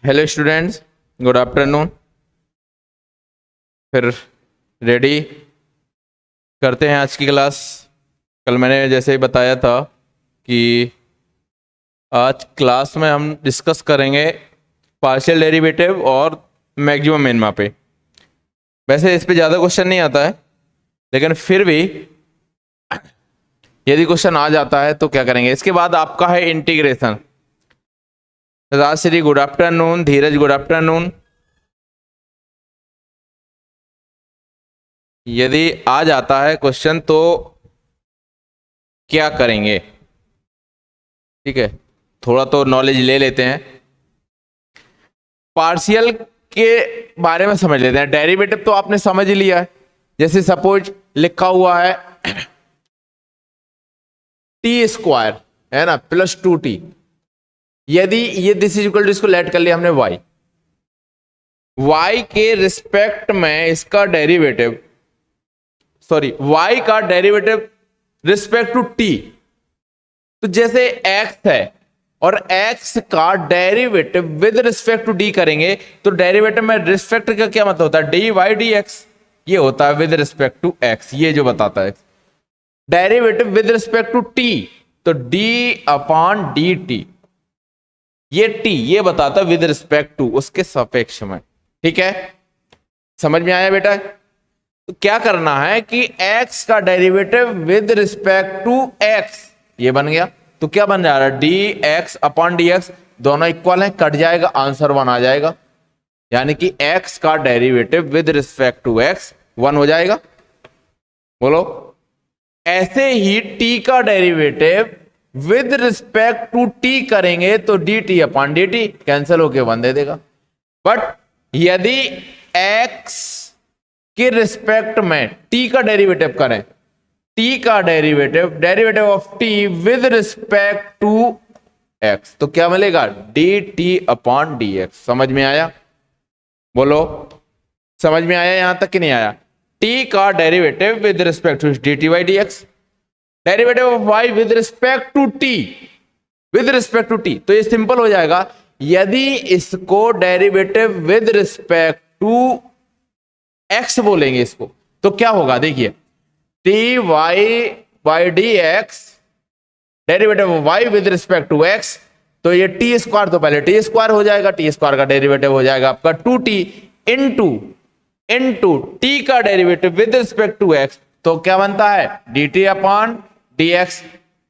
Hello students, good afternoon. फिर ready करते हैं आज की क्लास। कल मैंने जैसे ही बताया था कि आज क्लास में हम डिस्कस करेंगे पार्शियल डेरिवेटिव और मैक्सिमम मिनिमा पे। वैसे इस पे ज़्यादा क्वेश्चन नहीं आता है, लेकिन फिर भी यदि क्वेश्चन आ जाता है तो क्या करेंगे। इसके बाद आपका है इंटीग्रेशन। राजश्री गुड आफ्टरनून, धीरज गुड आफ्टरनून। यदि आ जाता है क्वेश्चन तो क्या करेंगे, ठीक है, थोड़ा तो नॉलेज ले लेते हैं। पार्शियल के बारे में समझ लेते हैं। डेरिवेटिव तो आपने समझ ही लिया है। जैसे सपोज लिखा हुआ है टी स्क्वायर है ना प्लस 2t। यदि ये दिस इज इक्वल टू, इसको लेट कर लिया हमने y के रिस्पेक्ट में इसका डेरिवेटिव, सॉरी y का डेरिवेटिव रिस्पेक्ट टू t। तो जैसे x है और x का derivative with respect to d करेंगे तो डेरिवेटिव में रिस्पेक्ट का क्या मतलब होता है, dy dx। ये होता है विद रिस्पेक्ट टू x, ये जो बताता है। Derivative with respect to t तो d अपॉन dt, ये t ये बताता है विद रिस्पेक्ट टू, उसके सापेक्ष में। ठीक है, समझ में आया बेटा। तो क्या करना है कि x का derivative with respect to x ये बन गया। तो क्या बन जा रहा है, dx अपॉन dx, दोनों इक्वल हैं, कट जाएगा, आंसर 1 आ जाएगा। यानी कि x का derivative with respect to x 1 हो जाएगा। बोलो, ऐसे ही t का derivative with respect to t करेंगे तो dt अपॉन dt कैंसिल होके 1 दे देगा। बट यदि x के रिस्पेक्ट में t का डेरिवेटिव करें, t का derivative of t with respect to x, तो क्या मिलेगा, dt अपॉन dx। समझ में आया? बोलो, समझ में आया यहां तक कि नहीं आया? t का derivative with respect to dt by dx, derivative of y with respect to t, with respect to t। तो ये सिंपल हो जाएगा। यदि इसको derivative with respect to x बोलेंगे इसको, तो क्या होगा, देखिए dy by dx, derivative of y with respect to x, तो ये t स्क्वायर, तो पहले t स्क्वायर हो जाएगा, t स्क्वायर का डेरिवेटिव हो जाएगा आपका 2t इंटू t का derivative with respect to x, तो क्या बनता है, dt upon dx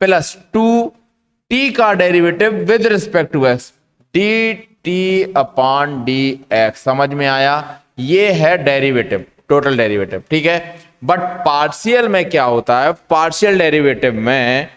plus 2t का derivative with respect to x, dt upon dx। समझ में आया? ये है डेरिवेटिव, टोटल डेरिवेटिव। ठीक है, बट पार्शियल में क्या होता है, पार्शियल डेरिवेटिव में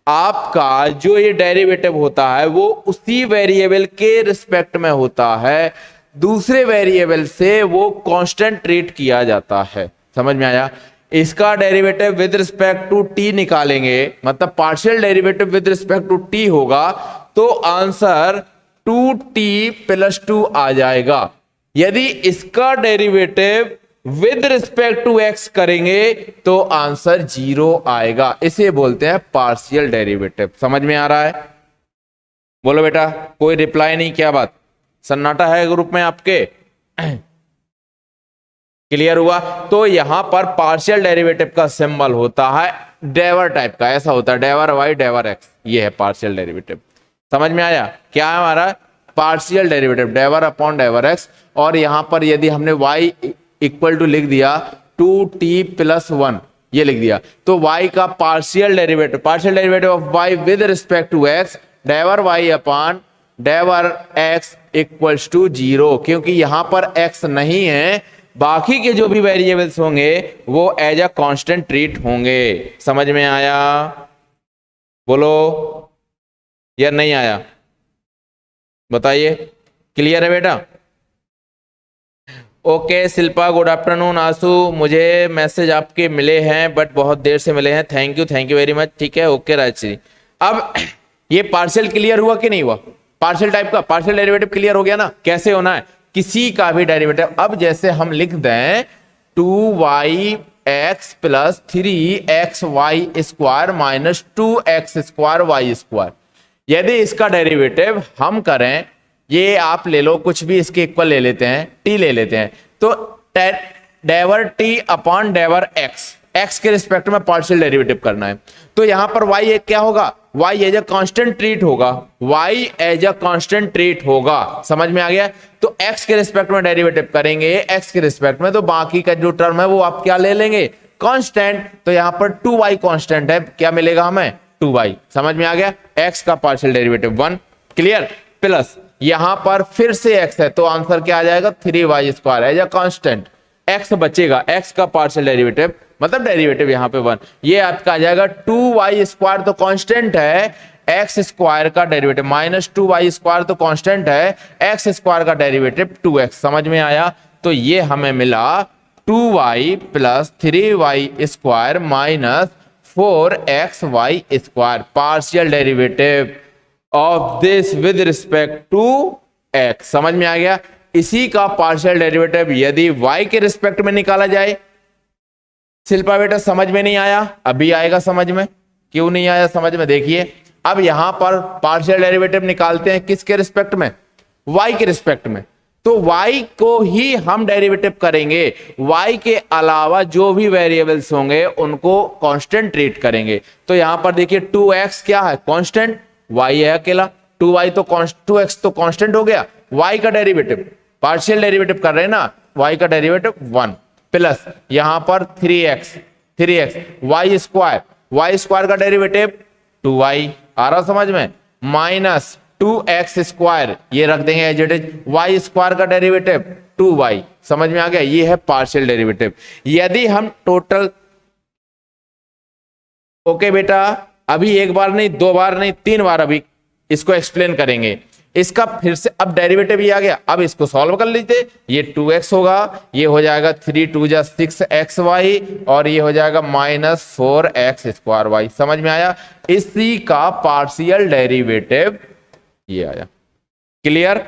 आपका जो ये डेरिवेटिव होता है वो उसी वेरिएबल के रिस्पेक्ट में होता है, दूसरे वेरिएबल से वो कांस्टेंट ट्रीट किया जाता है। समझ में आया? इसका derivative with respect to t निकालेंगे, मतलब partial derivative with respect to t होगा, तो आंसर 2t प्लस 2 आ जाएगा। यदि इसका derivative with respect to x करेंगे तो आंसर 0 आएगा। इसे बोलते हैं पार्शियल डेरिवेटिव। समझ में आ रहा है? बोलो बेटा, कोई रिप्लाई नहीं, क्या बात, सन्नाटा है ग्रुप में आपके? क्लियर हुआ? तो यहां पर पार्शियल डेरिवेटिव का सिंबल होता है डेवर टाइप का, ऐसा होता है डेवर y डेवर x, ये है पार्शियल डेरिवेटिव। समझ में आया? क्या है हमारा पार्शियल डेरिवेटिव, डेवर अपॉन डेवर x। और यहां पर यदि हमने y इक्वल टू लिख दिया 2t प्लस 1, ये लिख दिया, तो y का partial derivative of y with respect to x, डेवर y अपॉन डेवर x इक्वल्स टू 0। क्योंकि यहां पर x नहीं है, बाकी के जो भी वेरिएबल्स होंगे वो एज अ कांस्टेंट ट्रीट होंगे। समझ में आया? बोलो, या नहीं आया, बताइए। क्लियर है बेटा? Okay Shilpa good afternoon. आंसू, मुझे मैसेज आपके मिले हैं बट बहुत देर से मिले हैं, थैंक यू वेरी मच। ठीक है, ओके राजश्री। अब ये पार्शियल क्लियर हुआ कि नहीं हुआ? पार्शियल टाइप का पार्शियल डेरिवेटिव क्लियर हो गया ना? कैसे होना है, किसी का भी डेरिवेटिव। अब जैसे हम लिख दें 2yx plus 3xy square minus 2x square y square, यदि इसका डेरिवेटिव हम करें ये आप ले लो, कुछ भी इसके इक्वल ले लेते हैं, टी ले लेते हैं, तो डेवर टी अपॉन डेवर एक्स, एक्स के रिस्पेक्ट में पार्शियल डेरिवेटिव करना है। तो यहां पर वाई क्या होगा, Y as a constant treat होगा, Y as a constant treat होगा, समझ में आ गया। तो एक्स के रिस्पेक्ट में डेरिवेटिव करेंगे, एक्स के रिस्पेक्ट में, तो बाकी का जो टर्म है वो आप क्या ले लेंगे, कांस्टेंट। तो यहां पर 2y कांस्टेंट है, क्या मिलेगा हमें, 2y, समझ में आ गया। एक्स का पार्शियल डेरिवेटिव 1, क्लियर, प्लस यहां पर फिर से x है, तो आंसर क्या आ जाएगा, 3y square as a constant, x बचेगा, x का पार्शियल डेरिवेटिव मतलब डेरिवेटिव यहां पे 1, ये आपका आ जाएगा 2y स्क्वायर, तो कांस्टेंट है, x स्क्वायर का डेरिवेटिव माइनस 2y स्क्वायर तो कांस्टेंट है, x स्क्वायर का डेरिवेटिव 2x, समझ में आया। तो ये हमें मिला 2y plus 3y square minus 4xy square, partial derivative of this with respect to x, समझ में आ गया। इसी का पार्शियल डेरिवेटिव यदि y के रिस्पेक्ट में निकाला जाए, शिल्पा बेटा समझ में नहीं आया, अभी आएगा समझ में, क्यों नहीं आया समझ में, देखिए अब यहां पर पार्शियल डेरिवेटिव निकालते हैं किसके रिस्पेक्ट में, y के रिस्पेक्ट में, तो y को ही हम डेरिवेटिव करेंगे, y के अलावा जो भी वेरिएबल्स होंगे उनको कांस्टेंट ट्रीट करेंगे। तो यहां पर देखिए 2x क्या है, कांस्टेंट, y है अकेला, 2y तो 2x तो कांस्टेंट हो गया, y का डेरिवेटिव, पार्शियल डेरिवेटिव कर रहे हैं ना, y का डेरिवेटिव 1 प्लस यहां पर 3x y स्क्वायर का डेरिवेटिव 2y, आ रहा समझ में, माइनस 2x स्क्वायर, ये रख देंगे as it is, y square का डेरिवेटिव 2y, समझ में आ गया, ये है पार्शियल डेरिवेटिव। यदि हम टोटल, ओके बेटा, अभी एक बार नहीं, दो बार नहीं, 3 बार अभी इसको एक्सप्लेन करेंगे। इसका फिर से अब डेरिवेटिव ये आ गया, अब इसको सॉल्व कर लीजिए, ये 2x होगा, ये हो जाएगा 3 2 जा 6xy और ये हो जाएगा माइनस 4x स्क्वायर y, समझ में आया। इसी का पार्शियल डेरिवेटिव ये आया, क्लियर।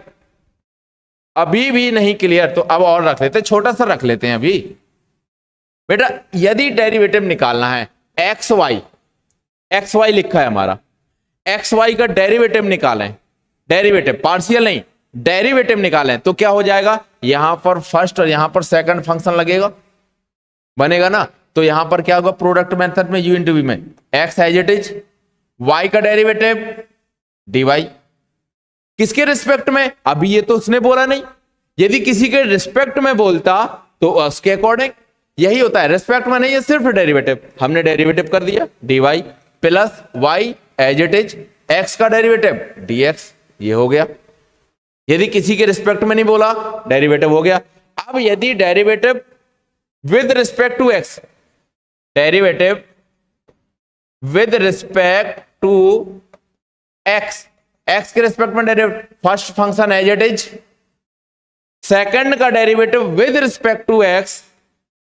अभी भी नहीं क्लियर तो अब और रख लेते हैं, छोटा सा रख लेते हैं अभी बेटा। यदि डेरिवेटिव निकालना है xy लिखा है हमारा, xy का डेरिवेटिव निकालें, डेरिवेटिव पार्शियल नहीं, डेरिवेटिव निकालें तो क्या हो जाएगा, यहां पर फर्स्ट और यहां पर सेकंड फंक्शन लगेगा, बनेगा ना। तो यहां पर क्या होगा, प्रोडक्ट मेथड में u इंटू v में x as it is, y का डेरिवेटिव dy, किसके रिस्पेक्ट में, अभी ये तो उसने बोला नहीं, यदि किसी के रिस्पेक्ट में बोलता तो उसके अकॉर्डिंग, यही होता है, रिस्पेक्ट में नहीं है, सिर्फ डेरिवेटिव, हमने डेरिवेटिव कर दिया dy plus y as it is, x का डेरिवेटिव dx, ये हो गया। यदि किसी के रिस्पेक्ट में नहीं बोला, डेरिवेटिव हो गया। अब यदि derivative with respect to x, derivative with respect to x, x के रिस्पेक्ट में derivative, first function as it is, second का derivative with respect to x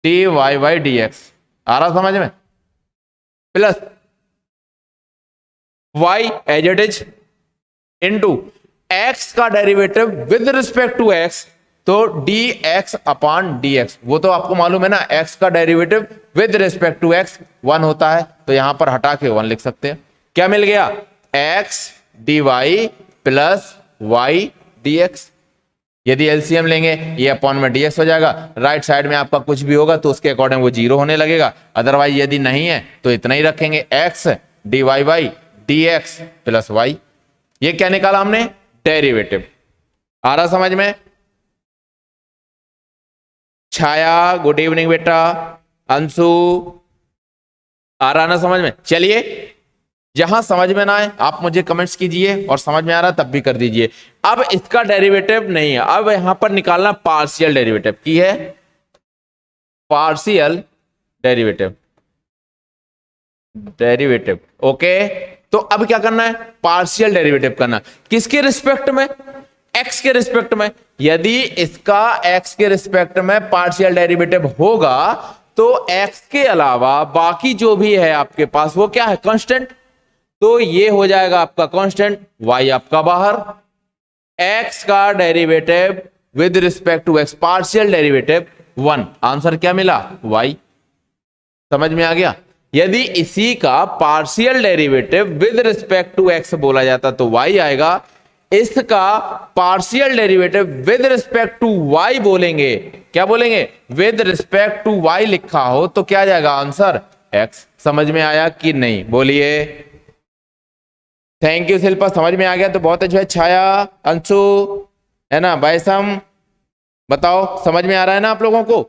dy by dx, आ रहा समझ में, plus y as it is into x का derivative with respect to x, तो dx upon dx, वो तो आपको मालूम है ना, x का derivative with respect to x 1 होता है, तो यहां पर हटा के 1 लिख सकते हैं। क्या मिल गया, x dy plus y dx, यदि एलसीएम लेंगे ये अपॉन में dx हो जाएगा, राइट साइड में आपका कुछ भी होगा तो उसके अकॉर्डिंग वो 0 होने लगेगा, अदरवाइज यदि नहीं है तो इतना ही रखेंगे, x dy by dx plus y, ये क्या निकाला हमने, डेरिवेटिव, आ रहा समझ में। छाया गुड इवनिंग बेटा, अंशु आ रहा ना समझ में। चलिए जहां समझ में ना आए आप मुझे कमेंट्स कीजिए, और समझ में आ रहा तब भी कर दीजिए। अब इसका डेरिवेटिव नहीं है, अब यहां पर निकालना पार्शियल डेरिवेटिव की है, पार्शियल डेरिवेटिव, डेरिवेटिव ओके। तो अब क्या करना है, पार्शियल डेरिवेटिव करना, किसके रिस्पेक्ट में, x के रिस्पेक्ट में। यदि इसका x के रिस्पेक्ट में पार्शियल डेरिवेटिव होगा तो x के अलावा बाकी जो भी है आपके पास वो क्या है, कांस्टेंट, तो ये हो जाएगा आपका कांस्टेंट, y आपका बाहर, x का derivative with respect to x, partial derivative 1, answer क्या मिला, y, समझ में आ गया। यदि इसी का partial derivative with respect to x बोला जाता तो y आएगा, इसका partial derivative with respect to y बोलेंगे, क्या बोलेंगे, विद रिस्पेक्ट टू y लिखा हो तो क्या आ जाएगा आंसर x। समझ में आया कि नहीं, बोलिए। थैंक यू शिल्पा, समझ में आ गया तो बहुत अच्छा है। छाया, अंशु, है ना, बैसम, बताओ समझ में आ रहा है ना आप लोगों को,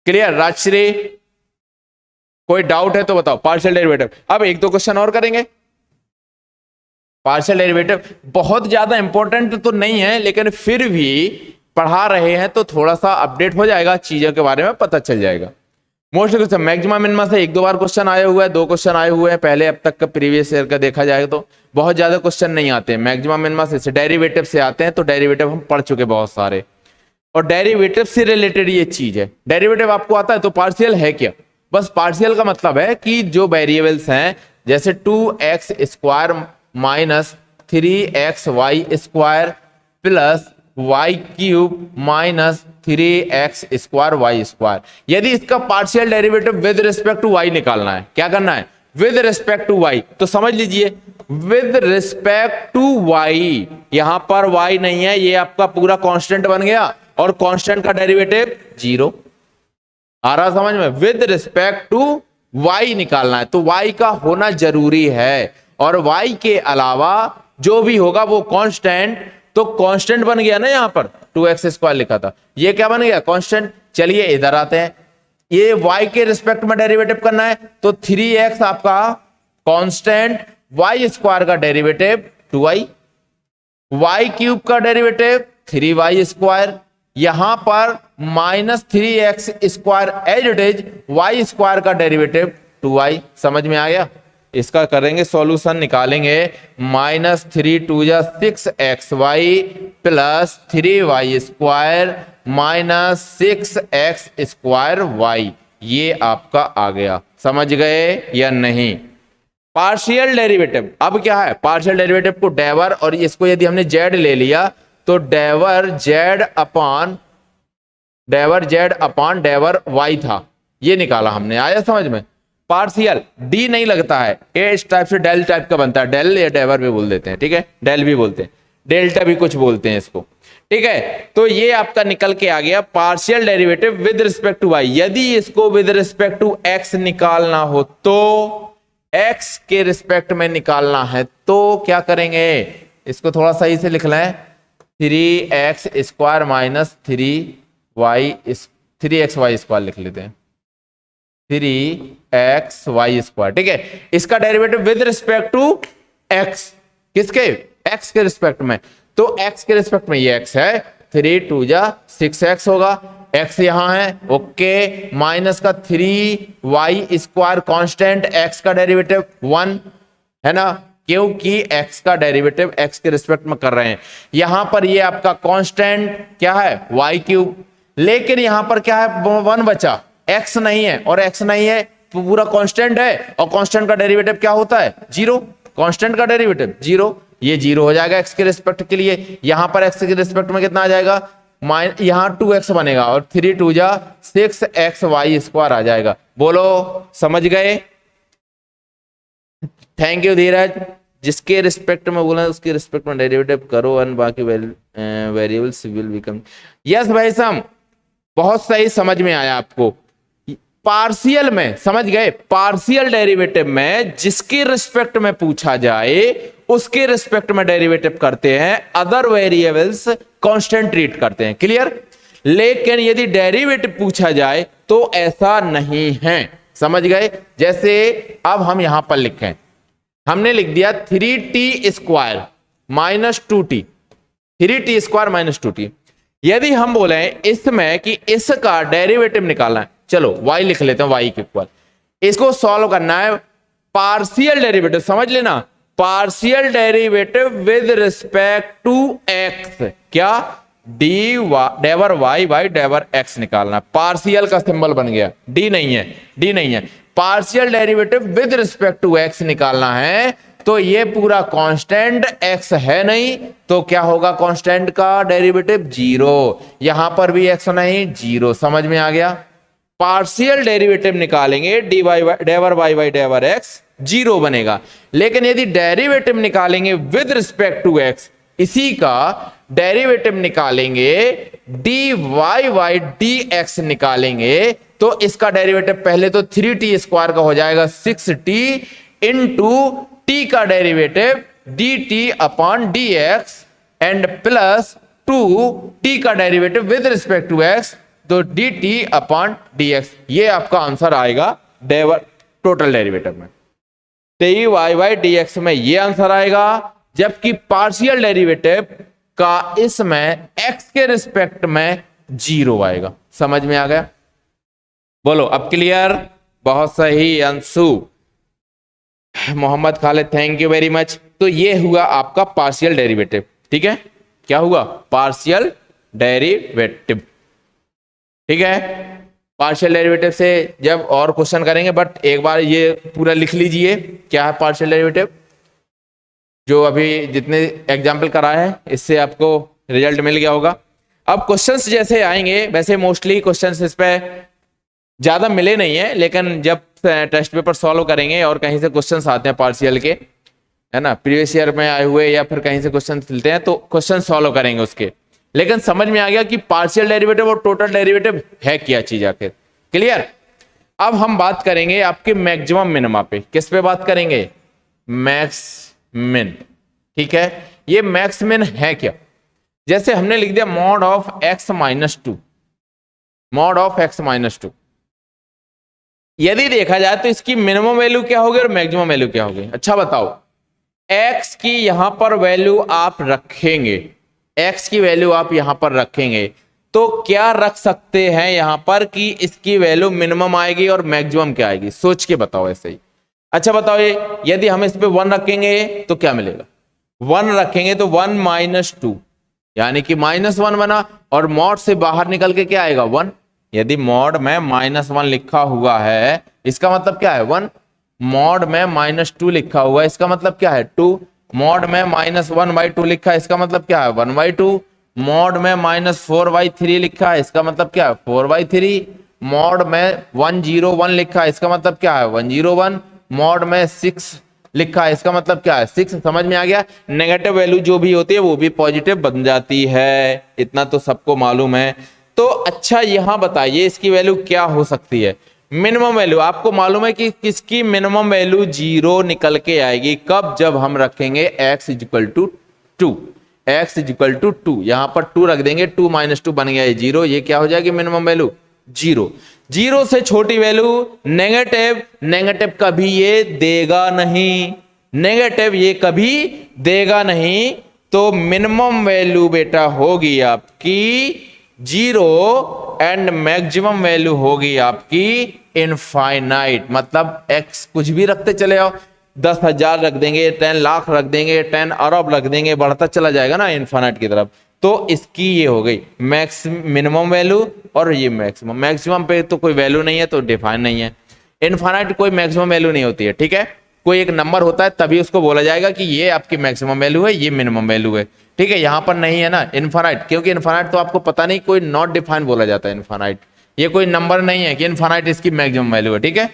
क्लियर। राजश्री, कोई डाउट है तो बताओ। पार्शियल डेरिवेटिव, अब एक दो क्वेश्चन और करेंगे। पार्शियल डेरिवेटिव बहुत ज्यादा इंपॉर्टेंट तो नहीं है, लेकिन फिर भी पढ़ा रहे हैं तो थोड़ा सा अपडेट हो जाएगा, चीजों के बारे में पता चल जाएगा। मोस्ट क्वेश्चन मैक्सिमम मिनिमम से एक दो बार क्वेश्चन आए हुए हैं, दो क्वेश्चन आए हुए हैं पहले अब तक का प्रीवियस ईयर का देखा जाए तो बहुत ज्यादा क्वेश्चन नहीं आते हैं। मैक्सिमम मिनिमम से डेरिवेटिव से आते हैं, तो डेरिवेटिव हम पढ़ चुके बहुत सारे, और डेरिवेटिव से रिलेटेड ये चीज है। डेरिवेटिव आपको आता है तो पार्शियल है क्या, बस पार्शियल का मतलब है कि जो वेरिएबल्स हैं जैसे 2x square minus 3xy square plus y cube minus 3x square y square, यदि इसका partial derivative with respect to y निकालना है, क्या करना है, विद रिस्पेक्ट टू y, तो समझ लीजिए विद रिस्पेक्ट टू y, यहां पर y नहीं है, ये आपका पूरा कांस्टेंट बन गया, और कांस्टेंट का डेरिवेटिव 0 आ रहा समझ में। विद रिस्पेक्ट टू y निकालना है तो y का होना जरूरी है, और y के अलावा जो भी होगा वो कांस्टेंट, तो कांस्टेंट बन गया ना, यहां पर 2x स्क्वायर लिखा था, ये क्या बन गया कांस्टेंट। चलिए इधर आते हैं, ये y के रिस्पेक्ट में डेरिवेटिव करना है तो 3x आपका कांस्टेंट, y स्क्वायर का डेरिवेटिव 2y, y क्यूब का डेरिवेटिव 3y स्क्वायर, यहां पर minus 3x square as it is, y square का डेरिवेटिव 2y। समझ में आ गया। इसका करेंगे सॉल्यूशन, निकालेंगे माइनस 3 2 जा 6xy plus 3y square minus 6x square y, ये आपका आ गया। समझ गए या नहीं। पार्शियल डेरिवेटिव अब क्या है, पार्शियल डेरिवेटिव को डेवर, और इसको यदि हमने z ले लिया तो डेवर z अपान डेवर y था, ये निकाला हमने। आया समझ में। पार्शियल डी नहीं लगता है, ए इस टाइप से डेल टाइप का बनता है, डेल या डेवर भी बोल देते हैं, ठीक है, डेल भी बोलते हैं, डेल्टा भी कुछ बोलते हैं इसको, ठीक है। तो ये आपका निकल के आ गया partial derivative with respect to y। यदि इसको विद रिस्पेक्ट टू x निकालना हो तो, x के रिस्पेक्ट में निकालना है तो क्या करेंगे, इसको थोड़ा सही से लिख लें, 3x square minus 3xy square लिख लेते हैं, 3xy स्क्वायर, ठीक है। इसका derivative with respect to x, किसके, x के रिस्पेक्ट में, तो x के रिस्पेक्ट में ये x है, 3 2 जा 6x होगा, x यहां है, ओके, माइनस का 3y स्क्वायर कांस्टेंट, x का डेरिवेटिव 1 है ना, क्योंकि x का डेरिवेटिव x के रिस्पेक्ट में कर रहे हैं। यहां पर ये आपका कांस्टेंट क्या है, y क्यूब, लेकिन यहां पर क्या है, 1 बचा, x नहीं है, और x नहीं है तो पूरा कांस्टेंट है, और कांस्टेंट का डेरिवेटिव क्या होता है 0, कांस्टेंट का डेरिवेटिव 0, ये 0 हो जाएगा x के रिस्पेक्ट के लिए। यहां पर x के रिस्पेक्ट में कितना आ जाएगा, यहां 2x बनेगा, और 3 2 जा 6xy स्क्वायर आ जाएगा। बोलो समझ गए। थैंक यू धीरज। जिसके रिस्पेक्ट में बोला उसके रिस्पेक्ट में डेरिवेटिव करो, और बाकी वेरिएबल्स विल बिकम। यस भाई साहब, बहुत सही, समझ में आया आपको। पार्शियल में समझ गए, पार्शियल डेरिवेटिव में जिसके रिस्पेक्ट में पूछा जाए उसके रिस्पेक्ट में डेरिवेटिव करते हैं, अदर वेरिएबल्स कांस्टेंट ट्रीट करते हैं, क्लियर। लेकिन यदि डेरिवेटिव पूछा जाए तो ऐसा नहीं है, समझ गए। जैसे अब हम यहां पर लिखें, हमने लिख दिया 3t square minus 2t, 3t square minus 2t। यदि हम बोले इसमें कि इसका डेरिवेटिव निकालना है, चलो y लिख लेते हैं, y के इक्वल, इसको सॉल्व करना है, पार्शियल डेरिवेटिव समझ लेना, partial derivative with respect to x, क्या, del y by del x निकालना। पार्शियल का सिंबल बन गया, d नहीं है, partial derivative with respect to x निकालना है, तो ये पूरा कांस्टेंट x है नहीं, तो क्या होगा, कांस्टेंट का डेरिवेटिव 0, यहां पर भी x नहीं, 0। समझ में आ गया। पार्शियल डेरिवेटिव निकालेंगे डी वाई डेवर वाई बाई डेवर एक्स 0 बनेगा। लेकिन यदि डेरिवेटिव निकालेंगे विद रिस्पेक्ट टू एक्स, इसी का डेरिवेटिव निकालेंगे D y by d x निकालेंगे, तो इसका डेरिवेटिव पहले तो 3t स्क्वायर का हो जाएगा 6t इंटू टी का derivative d t upon d x and plus 2t का derivative with respect to x, तो d t upon d x. ये आपका आंसर आएगा टोटल डेरिवेटिव में, t y by d x में ये आंसर आएगा, जबकि पार्शियल डेरिवेटिव का इसमें x के रिस्पेक्ट में 0 आएगा। समझ में आ गया? बोलो अब क्लियर? बहुत सही Anshu, Mohammad Khalid, thank you very much. तो ये हुआ आपका पार्शियल डेरिवेटिव। ठीक है, क्या हुआ? Partial derivative. ठीक है, पार्शियल डेरिवेटिव से जब और क्वेश्चन करेंगे, बट एक बार ये पूरा लिख लीजिए क्या है पार्शियल डेरिवेटिव, जो अभी जितने एग्जाम्पल कराए हैं इससे आपको रिजल्ट मिल गया होगा। अब क्वेश्चंस जैसे आएंगे, वैसे मोस्टली क्वेश्चंस इस पे ज्यादा मिले नहीं है, लेकिन जब टेस्ट पेपर सॉल्व करेंगे और कहीं से क्वेश्चंस आते हैं पार्शियल के, है ना, प्रीवियस ईयर में आए हुए या फिर कहीं से क्वेश्चन मिलते हैं, तो क्वेश्चन सॉल्व करेंगे उसके। लेकिन समझ में आ गया कि पार्शियल डेरिवेटिव और टोटल डेरिवेटिव है क्या चीज आखिर। क्लियर? अब हम बात करेंगे आपके मैक्सिमम मिनिमा पे। किस पे बात करेंगे? Max min. ठीक है, ये मैक्स मिन है क्या? जैसे हमने लिख दिया mod of x minus 2, mod of x minus 2। यदि देखा जाए तो इसकी मिनिमम वैल्यू क्या होगी और मैक्सिमम वैल्यू क्या होगी? अच्छा बताओ, x की यहां पर वैल्यू आप रखेंगे, x की वैल्यू आप यहां पर रखेंगे, तो क्या रख सकते हैं यहां पर कि इसकी वैल्यू मिनिमम आएगी और मैक्सिमम क्या आएगी? सोच के बताओ ऐसे ही। अच्छा बताओ, ये यदि हम इस पे 1 रखेंगे तो क्या मिलेगा? 1 रखेंगे तो 1 माइनस 2 यानी कि -1 बना, और मॉड से बाहर निकल के क्या आएगा? 1। यदि मॉड में -1 लिखा हुआ है, इसका मतलब क्या है? 1। मॉड में -2 लिखा हुआ है, इसका मतलब क्या है? 2। मॉड में -1/2 लिखा है, इसका मतलब क्या है? 1/2। मॉड में -4/3 लिखा है, इसका मतलब क्या है? 4/3। मॉड में 101 लिखा है, इसका मतलब क्या है? 101। मॉड में 6 लिखा है, इसका मतलब क्या है? 6। समझ में आ गया? नेगेटिव वैल्यू जो भी होती है वो भी पॉजिटिव बन जाती है, इतना तो सबको मालूम है। तो अच्छा यहां बताइए इसकी वैल्यू क्या हो सकती है? मिनिमम वैल्यू आपको मालूम है कि किसकी मिनिमम वैल्यू 0 निकल के आएगी। कब? जब हम रखेंगे x equal to 2, x equal to 2, यहां पर 2 रख देंगे, 2 - 2 बन गया है 0, ये क्या हो जाएगी? Minimum value 0। 0 से छोटी वैल्यू नेगेटिव, नेगेटिव कभी ये देगा नहीं, नेगेटिव ये कभी देगा नहीं, तो मिनिमम वैल्यू बेटा होगी आपकी 0 एंड मैक्सिमम वैल्यू होगी आपकी इनफाइनाइट। मतलब x कुछ भी रखते चले आओ, 10,000 रख देंगे, 10 लाख रख देंगे, 10 अरब रख देंगे, बढ़ता चला जाएगा ना इनफाइनाइट की तरफ। तो इसकी ये हो गई मैक्स मिनिमम वैल्यू, और ये मैक्सिमम। मैक्सिमम पे तो कोई वैल्यू नहीं है तो डिफाइन नहीं है। इनफाइनाइट कोई मैक्सिमम वैल्यू नहीं होती है। ठीक है, कोई एक नंबर होता है तभी उसको बोला जाएगा कि ये आपकी मैक्सिमम वैल्यू है, ये मिनिमम वैल्यू है। ठीक है, यहां पर नहीं है ना इनफाइनाइट, क्योंकि इनफाइनाइट तो आपको पता नहीं, कोई नॉट डिफाइन बोला जाता है इनफाइनाइट। ये कोई नंबर नहीं है कि इनफाइनाइट इसकी मैक्सिमम वैल्यू है। ठीक है,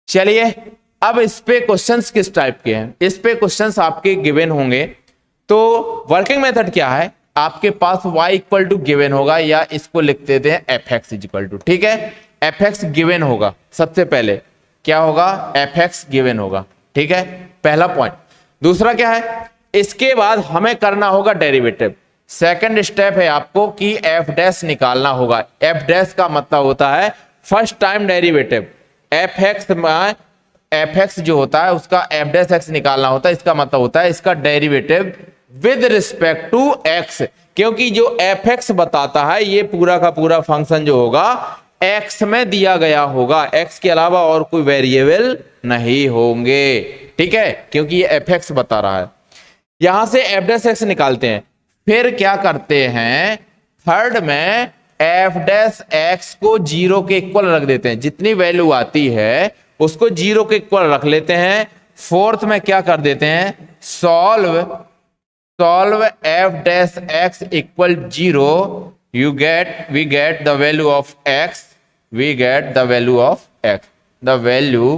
चलिए अब इस पे क्वेश्चंस किस टाइप के हैं? इस पे क्वेश्चंस आपके गिवन होंगे, तो वर्किंग मेथड क्या है? आपके पास y इक्वल टू गिवन होगा, या इसको लिख देते हैं fx इक्वल टू। ठीक है, fx गिवन होगा, सबसे पहले क्या होगा? fx गिवन होगा। ठीक है, पहला पॉइंट। दूसरा क्या है? इसके बाद हमें करना होगा डेरिवेटिव। सेकंड स्टेप है आपको कि एफ डैश निकालना होगा। एफ डैश का मतलब होता है first time derivative. F x जो होता है उसका एफ डैश एक्स निकालना होता है, इसका मतलब होता है इसका derivative with respect to x, क्योंकि जो एफ एक्स बताता है ये पूरा का पूरा फंक्शन जो होगा एक्स में दिया गया होगा, एक्स के अलावा और कोई वेरिएबल नहीं होंगे। ठीक है, क्योंकि ये एफ एक्स बता रहा है। यहां से एफ डैश एक्स निकालते हैं, फिर क्या करते हैं? थर्ड में एफ डैश एक्स को 0 के इक्वल रख देते हैं, जितनी वैल्यू आती है उसको 0 के इक्वल रख लेते हैं। फोर्थ में क्या कर देते हैं? Solve f dash x equal 0, we get the value of x we get the value of x, the value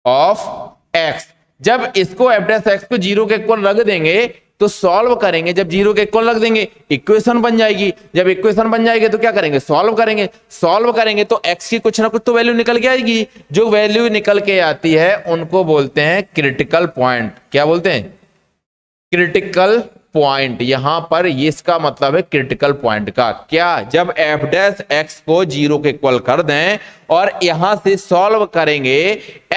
of x. जब इसको एफ डैश एक्स को 0 के इक्वल रख देंगे तो सॉल्व करेंगे, जब 0 के इक्वल रख देंगे इक्वेशन बन जाएगी, जब इक्वेशन बन जाएगी तो क्या करेंगे, सॉल्व करेंगे, सॉल्व करेंगे तो x की कुछ ना कुछ तो वैल्यू निकल के आएगी, जो वैल्यू निकल के आती है उनको बोलते हैं क्रिटिकल पॉइंट। क्या बोलते हैं, क्रिटिकल पॉइंट। यहां पर ये इसका मतलब है क्रिटिकल पॉइंट का क्या, जब एफ डैश एक्स को 0 के इक्वल कर दें और यहां से सॉल्व करेंगे,